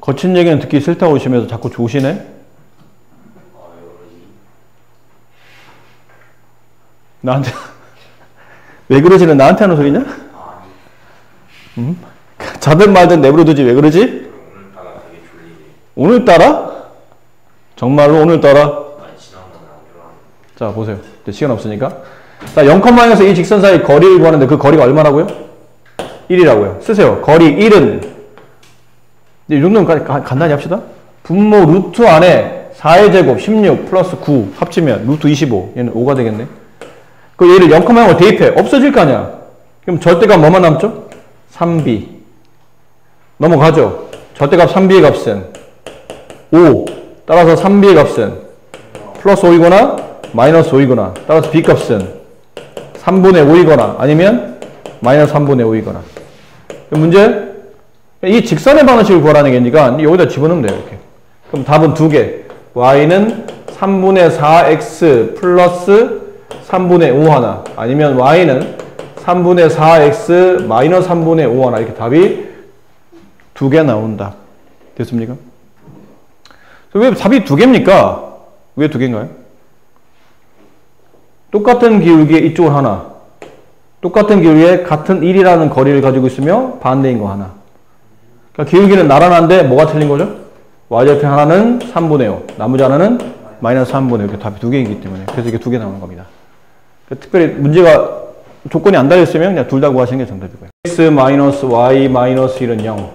A: 거친 얘기는 듣기 싫다고 하시면서 자꾸 조시네? 나한테 왜 그러지는 나한테 하는 소리냐? 자든 말든 내버려두지 왜 그러지? 오늘따라? 정말로 오늘따라? 자 보세요. 이제 시간 없으니까. 자 0,0에서 이 직선 사이 거리를 구하는데 그 거리가 얼마라고요? 1이라고요. 쓰세요. 거리 1은 이 정도는 간단히 합시다. 분모 루트 안에 4의 제곱 16 플러스 9 합치면 루트 25. 얘는 5가 되겠네. 그 얘를 0,0을 대입해. 없어질 거 아니야. 그럼 절대값 뭐만 남죠? 3b. 넘어가죠. 절대값 3b의 값은 5. 따라서 3b의 값은 플러스 5이거나 마이너스 5이거나 따라서 b값은 3분의 5이거나 아니면 마이너스 3분의 5이거나. 문제? 이 직선의 방정식을 구하라는 게니까 여기다 집어넣으면 돼요. 이렇게. 그럼 답은 두 개. y는 3분의 4x 플러스 3분의 5 하나 아니면 y는 3분의 4x 마이너스 3분의 5 하나 이렇게 답이 두 개 나온다. 됐습니까? 왜 답이 두 개입니까? 왜 두 개인가요? 똑같은 기울기에 이쪽을 하나, 똑같은 기울기에 같은 1이라는 거리를 가지고 있으며 반대인 거 하나. 그러니까 기울기는 나란한데 뭐가 틀린 거죠? y좌표 하나는 3분의 5, 나머지 하나는 마이너스 3분의 5. 이렇게 답이 두 개이기 때문에 그래서 이게 두 개 나오는 겁니다. 그러니까 특별히 문제가 조건이 안 달렸으면 그냥 둘 다 구하시는 게 정답이고요. x 마이너스 y 마이너스 1은 0.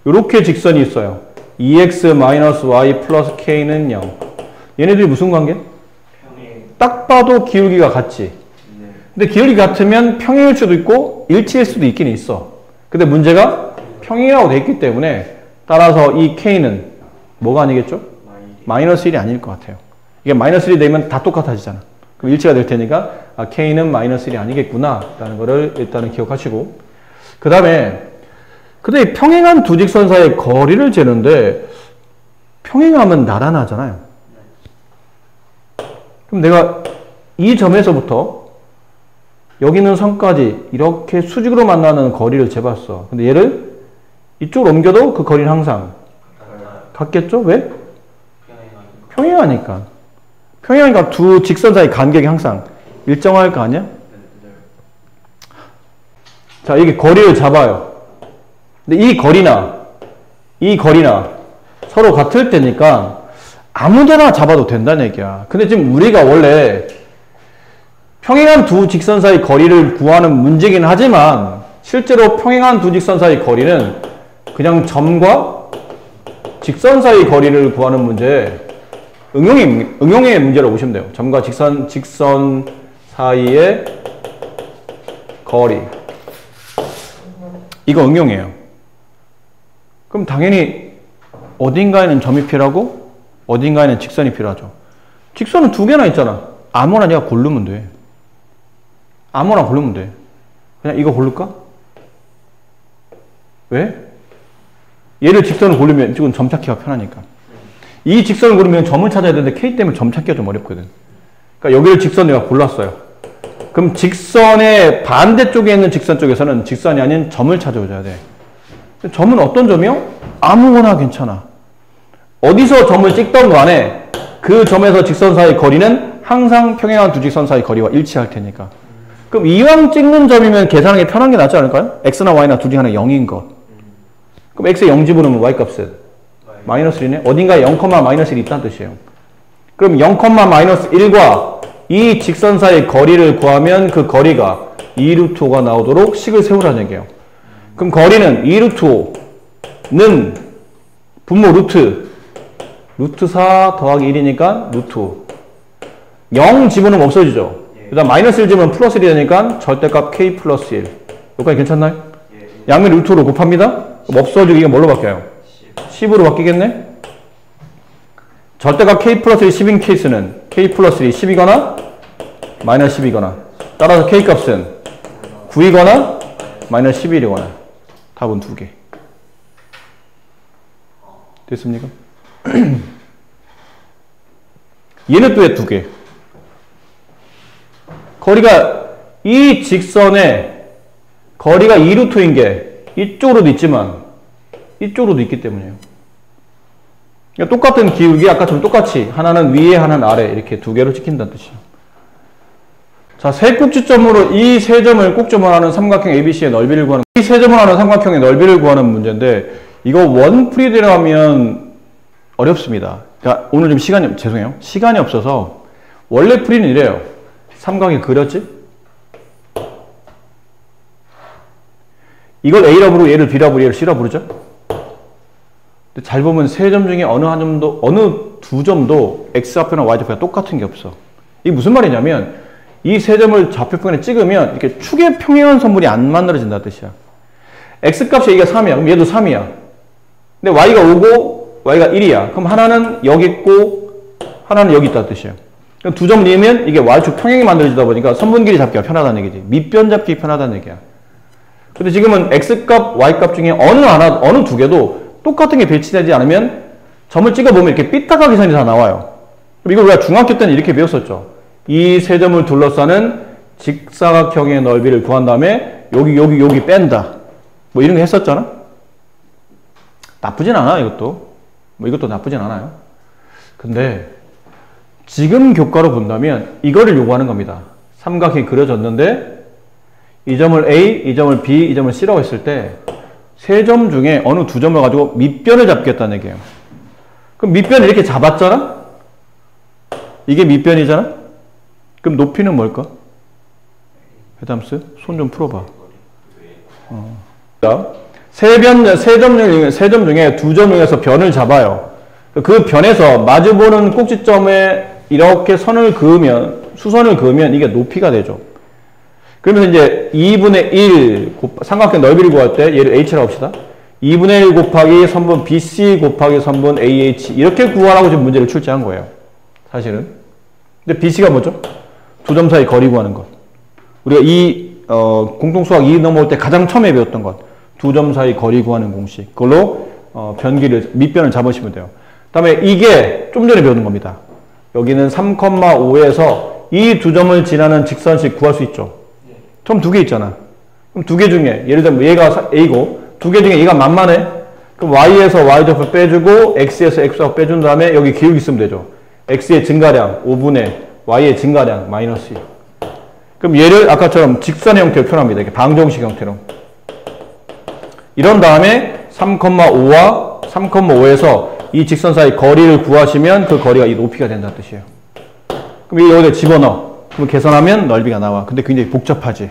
A: 이렇게 직선이 있어요. 2x 마이너스 y 플러스 k는 0. 얘네들이 무슨 관계? 딱 봐도 기울기가 같지. 근데 기울기 같으면 평행일 수도 있고 일치일 수도 있긴 있어. 근데 문제가 평행이라고 돼 있기 때문에 따라서 이 k는 뭐가 아니겠죠? 마이너스 1이 아닐 것 같아요. 이게 마이너스 1이 되면 다 똑같아지잖아. 그럼 일치가 될 테니까 k는 마이너스 1이 아니겠구나 라는 거를 일단은 기억하시고, 그 다음에 근데 평행한 두 직선 사이의 거리를 재는데 평행하면 나란하잖아요. 그럼 내가 이 점에서부터 여기 있는 선까지 이렇게 수직으로 만나는 거리를 재봤어. 근데 얘를 이쪽으로 옮겨도 그 거리는 항상 같겠죠? 왜? 평행하니까. 평행하니까 두 직선 사이 간격이 항상 일정할 거 아니야? 자, 이게 거리를 잡아요. 근데 이 거리나 서로 같을 때니까 아무데나 잡아도 된다는 얘기야. 근데 지금 우리가 원래 평행한 두 직선 사이 거리를 구하는 문제긴 하지만 실제로 평행한 두 직선 사이 거리는 그냥 점과 직선 사이 거리를 구하는 문제, 응용의 문제라고 보시면 돼요. 점과 직선 사이의 거리. 이거 응용이에요. 그럼 당연히 어딘가에는 점이 필요하고 어딘가에는 직선이 필요하죠. 직선은 두 개나 있잖아. 아무나 내가 고르면 돼. 아무나 고르면 돼. 그냥 이거 고를까? 왜? 얘를 직선을 고르면 이쪽은 점 찾기가 편하니까. 이 직선을 고르면 점을 찾아야 되는데 k 때문에 점 찾기가 좀 어렵거든. 그러니까 여기를 직선 내가 골랐어요. 그럼 직선의 반대쪽에 있는 직선 쪽에서는 직선이 아닌 점을 찾아줘야 돼. 점은 어떤 점이요? 아무거나 괜찮아. 어디서 점을 찍던 간에 그 점에서 직선 사이 거리는 항상 평행한 두 직선 사이 거리와 일치할 테니까. 그럼 이왕 찍는 점이면 계산하기 편한 게 낫지 않을까요? x나 y나 둘 중에 하나 0인 것. 그럼 x에 0 집어넣으면 y 값은 마이너스 1이네. 어딘가에 0, 마이너스 1이 있다는 뜻이에요. 그럼 0, 마이너스 1과 이 직선 사이 거리를 구하면 그 거리가 2루트 5가 나오도록 식을 세우라는 얘기예요. 그럼 거리는 2루트 5는 분모 루트 4 더하기 1이니까 루트 5. 0 집어넣으면 없어지죠. 그 다음 마이너스 1 집으면 플러스 1이 되니까 절대값 k 플러스 1. 여기까지 괜찮나요? 양면 루트 5로 곱합니다. 그럼 없어지고 이게 뭘로 바뀌어요? 10으로 바뀌겠네? 절대값 k 플러스 1 10인 케이스는 k 플러스 1이 10이거나 마이너스 10이거나 따라서 k 값은 9이거나 마이너스 11이거나 답은 두 개. 됐습니까? 얘는 또 왜 두 개? 거리가 이 직선에 거리가 2루트인 게 이쪽으로도 있지만 이쪽으로도 있기 때문이에요. 그러니까 똑같은 기울기 아까처럼 똑같이 하나는 위에 하나는 아래 이렇게 두 개로 찍힌다는 뜻이에요. 자, 세 꼭지점으로 이 세 점을 꼭점을 하는 삼각형 ABC의 넓이를 구하는, 이 세 점을 하는 삼각형의 넓이를 구하는 문제인데 이거 원프리드로 하면 어렵습니다. 그러니까 오늘 좀 시간이 없어서 원래 프리는 이래요. 삼각이 그렸지? 이걸 A라고 얘를 B라고 얘를 C라고 부르죠? 근데 잘 보면 세 점 중에 어느 두 점도 X좌표나 Y좌표가 똑같은 게 없어. 이게 무슨 말이냐면 이 세 점을 좌표평에 찍으면 이렇게 축의 평행한 선분이 안 만들어진다는 뜻이야. x값이 여기가 3이야. 그럼 얘도 3이야. 근데 y가 5고 y가 1이야. 그럼 하나는 여기 있고 하나는 여기 있다는 뜻이야. 그럼 두 점 넣으면 이게 y축 평행이 만들어지다 보니까 선분 길이 잡기가 편하다는 얘기지. 밑변 잡기 편하다는 얘기야. 근데 지금은 x값, y값 중에 어느 두 개도 똑같은 게 배치되지 않으면 점을 찍어보면 이렇게 삐딱하게 선이 다 나와요. 그럼 이걸 우리가 중학교 때는 이렇게 배웠었죠. 이 세 점을 둘러싸는 직사각형의 넓이를 구한 다음에 여기 뺀다. 뭐 이런 거 했었잖아. 나쁘진 않아, 이것도. 뭐 이것도 나쁘진 않아요. 근데 지금 교과로 본다면 이거를 요구하는 겁니다. 삼각형이 그려졌는데 이 점을 A, 이 점을 B, 이 점을 C라고 했을 때 세 점 중에 어느 두 점을 가지고 밑변을 잡겠다는 얘기예요. 그럼 밑변을 이렇게 잡았잖아? 이게 밑변이잖아? 그럼 높이는 뭘까? 해담스? 손 좀 풀어봐. 세 점 중에 두 점 중에서 변을 잡아요. 그 변에서 마주보는 꼭지점에 이렇게 선을 그으면, 수선을 그으면 이게 높이가 되죠. 그러면서 이제 2분의 1 삼각형 넓이를 구할 때 얘를 h라고 합시다. 2분의 1 곱하기 선분 BC 곱하기 선분 AH 이렇게 구하라고 지금 문제를 출제한 거예요. 사실은. 근데 BC가 뭐죠? 두 점 사이 거리 구하는 것. 우리가 공통수학 2 넘어올 때 가장 처음에 배웠던 것. 두 점 사이 거리 구하는 공식. 그걸로 밑변을 잡으시면 돼요. 그 다음에 이게 좀 전에 배우는 겁니다. 여기는 3,5에서 이 두 점을 지나는 직선식 구할 수 있죠. 처음 두 개 있잖아. 그럼 두 개 중에 예를 들면 얘가 A고 두 개 중에 얘가 만만해. 그럼 Y에서 Y좌표 빼주고 X에서 X좌표 빼준 다음에 여기 기울기 쓰면 되죠. X의 증가량 5분의 Y의 증가량 마이너스 2. 그럼 얘를 아까처럼 직선 형태로 표현합니다. 이렇게 방정식 형태로. 이런 다음에 3,5와 3,5에서 이 직선 사이 거리를 구하시면 그 거리가 이 높이가 된다는 뜻이에요. 그럼 여기다 집어넣어. 그럼 계산하면 넓이가 나와. 근데 굉장히 복잡하지.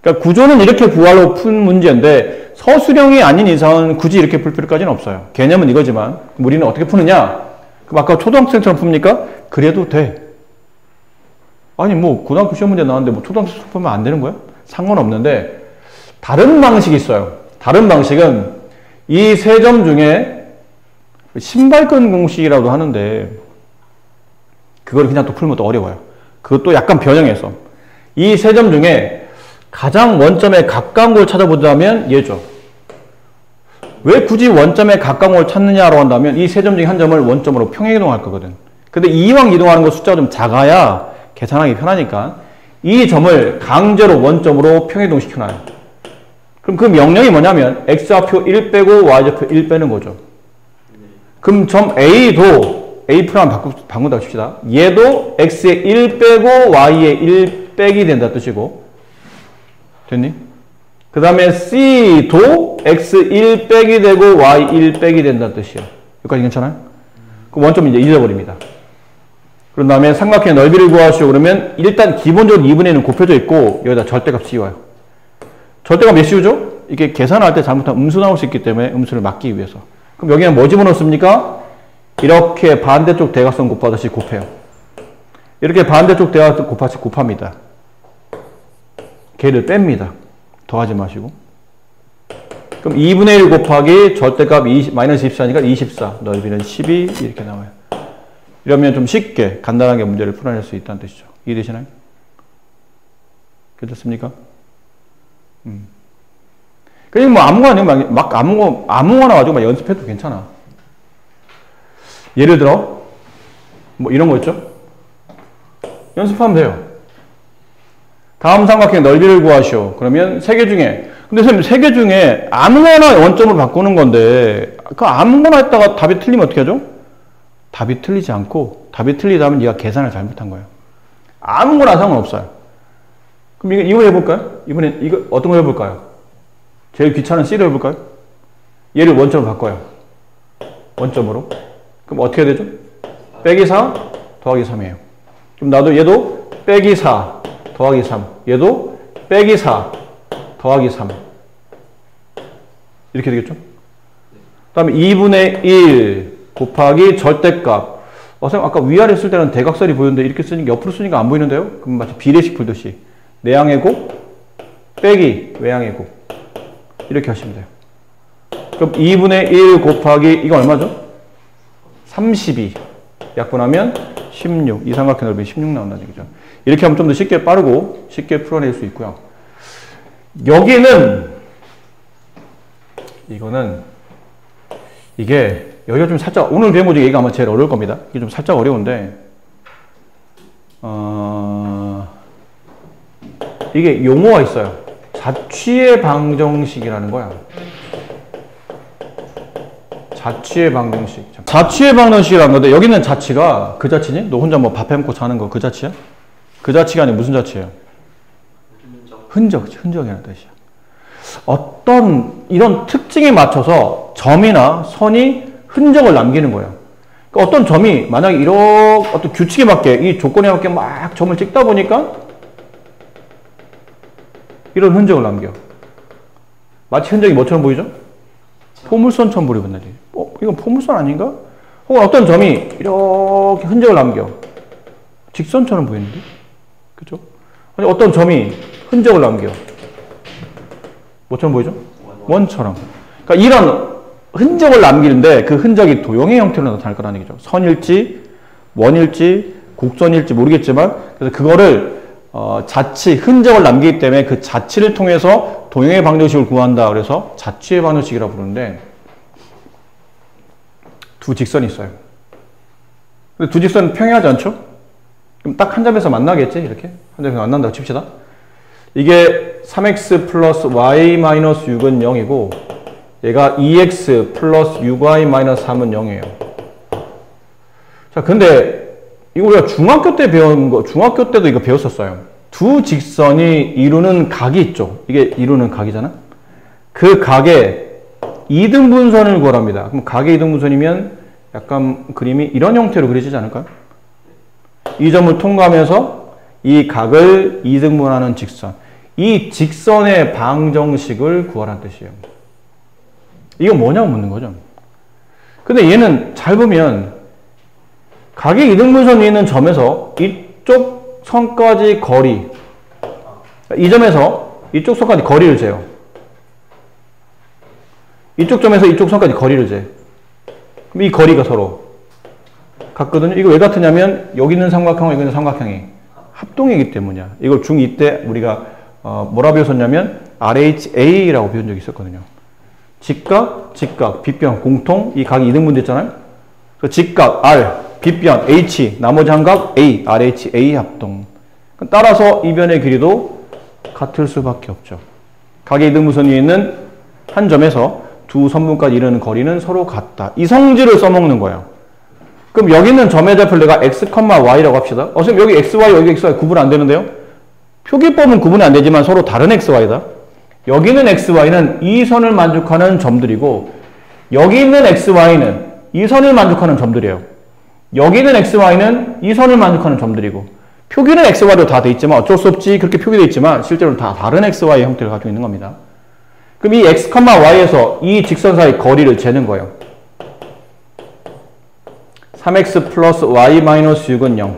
A: 그러니까 구조는 이렇게 구하려고 푼 문제인데 서술형이 아닌 이상은 굳이 이렇게 풀 필요까지는 없어요. 개념은 이거지만 우리는 어떻게 푸느냐? 그럼 아까 초등학생처럼 풉니까? 그래도 돼. 아니 뭐 고등학교 시험 문제 나왔는데 뭐 초등학생 풀면 안 되는 거야? 상관없는데 다른 방식이 있어요. 다른 방식은 이 세 점 중에 신발끈 공식이라고 하는데 그걸 그냥 또 풀면 또 어려워요. 그것도 약간 변형해서 이 세 점 중에 가장 원점에 가까운 걸 찾아보자면 얘죠. 왜 굳이 원점에 가까운 걸 찾느냐로 한다면 이 세 점 중에 한 점을 원점으로 평행이동할 거거든. 근데 이왕 이동하는 거 숫자가 좀 작아야 계산하기 편하니까 이 점을 강제로 원점으로 평행이동 시켜놔요. 그럼 그 명령이 뭐냐면 x좌표 1 빼고 y좌표 1 빼는 거죠. 그럼 점 A도 A'랑 바꾼다고 칩시다. 얘도 x의 1 빼고 y의 1 빼기 된다는 뜻이고 됐니? 그 다음에 C도 x1 빼기 되고 y1 빼기 된다는 뜻이에요. 여기까지 괜찮아요? 그럼 원점 이제 잊어버립니다. 그런 다음에 삼각형의 넓이를 구하시오. 그러면 일단 기본적으로 2분의 1은 곱해져 있고 여기다 절대값 씌워요. 절대값 몇 씌우죠? 이게 계산할 때 잘못하면 음수 나올 수 있기 때문에 음수를 막기 위해서. 그럼 여기는 뭐 집어넣습니까? 이렇게 반대쪽 대각선 곱하듯이 곱해요. 이렇게 반대쪽 대각선 곱하듯이 곱합니다. 걔를 뺍니다. 더하지 마시고. 그럼 2분의 1 곱하기 절대값 마이너스 24니까 24. 넓이는 12 이렇게 나와요. 이러면 좀 쉽게 간단하게 문제를 풀어낼 수 있다는 뜻이죠. 이해되시나요? 괜찮습니까? 그냥 뭐 아무거나 아니면 막 아무거나 가지고 막 연습해도 괜찮아. 예를 들어 뭐 이런 거 있죠? 연습하면 돼요. 다음 삼각형 넓이를 구하시오. 그러면 세 개 중에 근데 선생님 세 개 중에 아무거나 원점으로 바꾸는 건데 그 아무거나 했다가 답이 틀리면 어떻게 하죠? 답이 틀리지 않고 답이 틀리다면 네가 계산을 잘못한 거예요. 아무거나 상관없어요. 그럼 이거 해볼까요? 이번엔 이거 어떤 거 해볼까요? 제일 귀찮은 C로 해볼까요? 얘를 원점으로 바꿔요. 원점으로. 그럼 어떻게 되죠? 빼기 4 더하기 3이에요. 그럼 나도 얘도 빼기 4 더하기 3. 얘도 빼기 4 더하기 3. 이렇게 되겠죠? 그 다음에 2분의 1 곱하기 절대값 선생님 아까 위아래 쓸 때는 대각선이 보였는데 이렇게 쓰니까 옆으로 쓰니까 안 보이는데요? 그럼 마치 비례식 풀듯이 내항의 곱 빼기 외항의 곱 이렇게 하시면 돼요. 그럼 2분의 1 곱하기 이거 얼마죠? 32 약분하면 16 이 삼각형 넓이 16 나온다는 얘기죠. 이렇게 하면 좀 더 쉽게 빠르고 쉽게 풀어낼 수 있고요. 여기는 이게 여기가 좀 살짝 오늘 배운 것 중에 얘가 아마 제일 어려울 겁니다. 이게 좀 살짝 어려운데 이게 용어가 있어요. 자취의 방정식이라는 거야. 자취의 방정식. 자취의 방정식이라는 건데 여기는 자취가 그 자취니? 너 혼자 뭐 밥 해먹고 자는 거 그 자취야? 그 자취가 아니라 무슨 자취예요? 흔적이라는 뜻이야. 어떤 이런 특징에 맞춰서 점이나 선이 흔적을 남기는 거예요. 그러니까 어떤 점이 만약에 이런 어떤 규칙에 맞게 이 조건에 맞게 막 점을 찍다 보니까 이런 흔적을 남겨. 마치 흔적이 뭐처럼 보이죠? 포물선처럼 보이거든요. 이건 포물선 아닌가? 혹은 어떤 점이 이렇게 흔적을 남겨. 직선처럼 보이는데? 그죠? 아니, 어떤 점이 흔적을 남겨. 뭐처럼 보이죠? 원처럼. 그러니까 이런 흔적을 남기는데 그 흔적이 도형의 형태로 나타날 거라는 얘기죠. 선일지, 원일지, 곡선일지 모르겠지만 그래서 그거를 자치, 흔적을 남기기 때문에 그 자치를 통해서 도형의 방정식을 구한다. 그래서 자취의 방정식이라고 부르는데 두 직선이 있어요. 근데 두 직선은 평행하지 않죠? 그럼 딱 한 점에서 만나겠지? 이렇게? 한 점에서 만난다고 칩시다. 이게 3x 플러스 y 마이너스 6은 0이고 얘가 2x 플러스 6y 마이너스 3은 0이에요. 자, 근데 이거 우리가 중학교 때 배운 거, 중학교 때도 이거 배웠었어요. 두 직선이 이루는 각이 있죠. 이게 이루는 각이잖아. 그 각의 이등분선을 구하랍니다. 그럼 각의 이등분선이면 약간 그림이 이런 형태로 그려지지 않을까요? 이 점을 통과하면서 이 각을 이등분하는 직선. 이 직선의 방정식을 구하라는 뜻이에요. 이거 뭐냐고 묻는 거죠. 근데 얘는 잘 보면 각의 이등분선 위에 있는 점에서 이쪽 선까지 거리, 이 점에서 이쪽 선까지 거리를 재요. 이쪽 점에서 이쪽 선까지 거리를 재. 그럼 이 거리가 서로 같거든요. 이거 왜 같으냐면 여기 있는 삼각형과 여기 있는 삼각형이 합동이기 때문이야. 이걸 중2 때 우리가 뭐라 배웠었냐면 RHA라고 배운 적이 있었거든요. 직각, 빗변, 공통, 이 각이 이등분 됐잖아요. 그래서 직각 R, 빗변 H, 나머지 한 각 A, RHA 합동. 따라서 이 변의 길이도 같을 수밖에 없죠. 각의 이등분선 위에 있는 한 점에서 두 선분까지 이르는 거리는 서로 같다. 이 성질을 써먹는 거예요. 그럼 여기 있는 점의 좌표를 내가 x, y라고 합시다. 선생님 여기 xy, 여기 xy 구분 안 되는데요? 표기법은 구분이 안 되지만 서로 다른 xy다. 여기 있는 xy는 이 선을 만족하는 점들이고 여기 있는 xy는 이 선을 만족하는 점들이에요. 여기 있는 xy는 이 선을 만족하는 점들이고 표기는 xy로 다 돼 있지만 어쩔 수 없지 그렇게 표기되어 있지만 실제로는 다 다른 xy 형태를 가지고 있는 겁니다. 그럼 이 x, y에서 이 직선 사이 거리를 재는 거예요. 3x 플러스 y 마이너스 6은 0.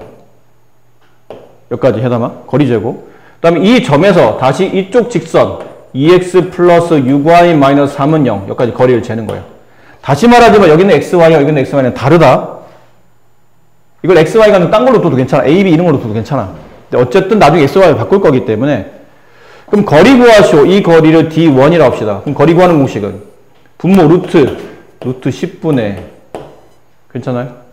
A: 여기까지 해담아. 거리 재고. 그 다음에 이 점에서 다시 이쪽 직선 2x 플러스 6y 마이너스 3은 0. 여기까지 거리를 재는 거예요. 다시 말하자면 여기는 xy와 여기는 xy는 다르다. 이걸 xy가 딴 걸로 둬도 괜찮아. a, b 이런 걸로 둬도 괜찮아. 근데 어쨌든 나중에 xy를 바꿀 거기 때문에 그럼 거리 구하시오. 이 거리를 d1이라고 합시다. 그럼 거리 구하는 공식은 분모 루트 10분의 괜찮아요?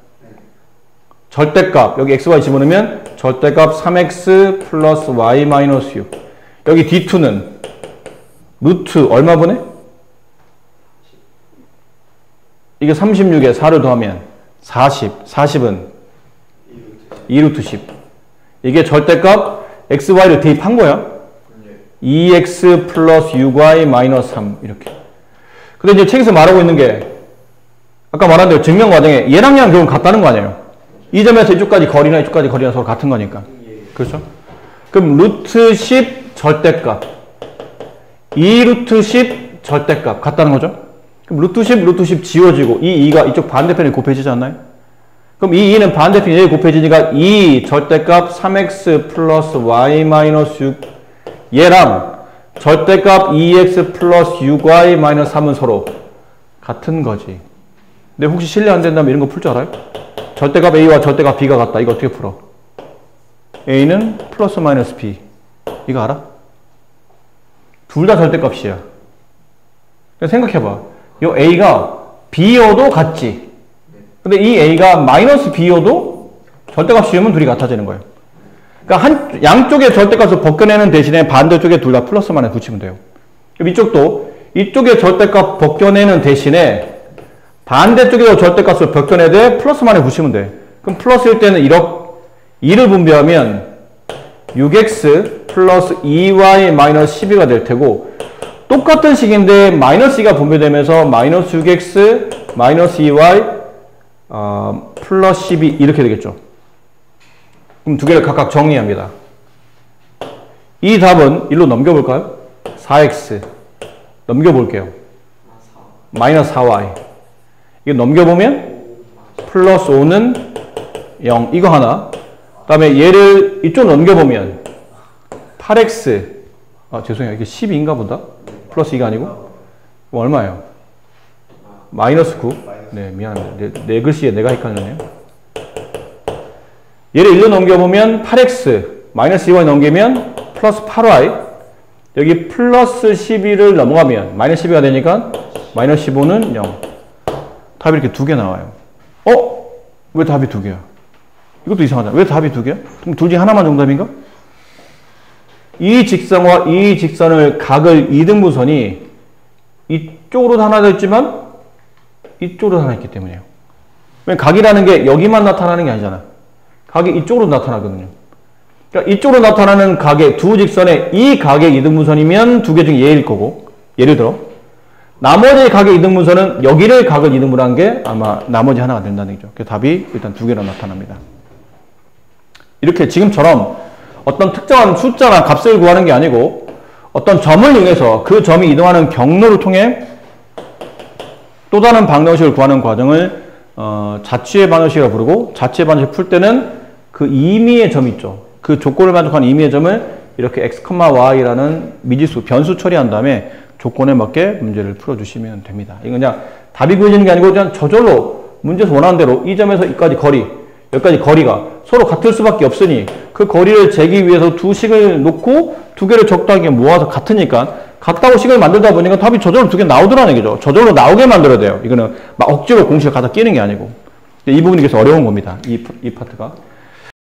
A: 절대값 여기 xy 집어넣으면 절대값 3x 플러스 y 마이너스 6. 여기 d2는 루트 얼마분의? 이게 36에 4를 더하면 40. 40은 2루트 10. 이게 절대값 xy를 대입한 거야. 2x 플러스 6y 마이너스 3 이렇게. 근데 이제 책에서 말하고 있는 게 아까 말한 대로 증명 과정에 얘랑 얘랑 결국 같다는 거 아니에요. 이 점에서 이쪽까지 거리나 이쪽까지 거리나 서로 같은 거니까. 그렇죠? 그럼 루트 10 절대값 2루트 10 절대값 같다는 거죠. 그럼 루트 10 지워지고 이 2가 이쪽 반대편에 곱해지지 않나요? 그럼 이 2는 반대편 얘 곱해지니까 2 절대값 3x 플러스 y 마이너스 6 얘랑 절대값 2x 플러스 6y 마이너스 3은 서로 같은 거지. 근데 혹시 실례 안 된다면 이런 거 풀 줄 알아요? 절대값 a와 절대값 b가 같다. 이거 어떻게 풀어? a는 플러스 마이너스 b. 이거 알아? 둘 다 절대값이야. 생각해봐. 이 a가 b여도 같지. 근데 이 a가 마이너스 b여도 절대값 씌우면 둘이 같아지는 거예요. 그러니까 양쪽의 절대값을 벗겨내는 대신에 반대쪽에 둘 다 플러스 마이너스 붙이면 돼요. 이쪽도 이쪽의 절대값 벗겨내는 대신에 반대쪽에도 절대값을 벗겨내되 플러스 마이너스 붙이면 돼. 그럼 플러스일 때는 2를 분배하면 6x 플러스 2y 마이너스 12가 될 테고 똑같은 식인데 마이너스 2가 분배되면서 마이너스 6x 마이너스 2y 플러스 12 이렇게 되겠죠. 그럼 두 개를 각각 정리합니다. 이 답은 1로 넘겨볼까요? 4x 넘겨볼게요. 마이너스 4y 이거 넘겨보면 플러스 5는 0 이거 하나. 그 다음에 얘를 이쪽 넘겨보면 8x 죄송해요. 이게 12인가 보다. 플러스 2가 아니고 얼마예요? 마이너스 9. 네, 미안합니다. 내 글씨에 내가 헷갈렸네요. 얘를 1로 넘겨보면 8x 마이너스 2y 넘기면 플러스 8y 여기 플러스 12를 넘어가면 마이너스 12가 되니까 마이너스 15는 0. 답이 이렇게 두 개 나와요. 왜 답이 두 개야? 이것도 이상하잖아. 왜 답이 두 개야? 그럼 둘 중에 하나만 정답인가? 이 직선과 이 직선을 각을 2등분선이 이쪽으로도 하나 있지만 이쪽으로 하나 있기 때문이에요. 왜 각이라는 게 여기만 나타나는 게 아니잖아. 각이 이쪽으로 나타나거든요. 그러니까 이쪽으로 나타나는 각의 두 직선의 이 각의 2등분선이면 두 개 중에 얘일 거고 예를 들어 나머지 각의 2등분선은 여기를 각을 2등분한 게 아마 나머지 하나가 된다는 얘기죠. 그래서 답이 일단 두 개로 나타납니다. 이렇게 지금처럼 어떤 특정한 숫자나 값을 구하는 게 아니고 어떤 점을 이용해서 그 점이 이동하는 경로를 통해 또 다른 방정식을 구하는 과정을 자취의 방정식이라고 부르고 자취의 방정식 풀 때는 그 임의의 점 있죠. 그 조건을 만족하는 임의의 점을 이렇게 x, y라는 미지수, 변수 처리한 다음에 조건에 맞게 문제를 풀어주시면 됩니다. 이건 그냥 답이 구해지는 게 아니고 그냥 저절로 문제에서 원하는 대로 이 점에서 여기까지 거리, 여기까지 거리가 서로 같을 수밖에 없으니 그 거리를 재기 위해서 두 식을 놓고 두 개를 적당하게 모아서 같으니까 같다고 식을 만들다 보니까 답이 저절로 두 개 나오더라는 얘기죠. 저절로 나오게 만들어야 돼요. 이거는 막 억지로 공식을 갖다 끼는 게 아니고 이 부분이 그래서 어려운 겁니다. 이 파트가.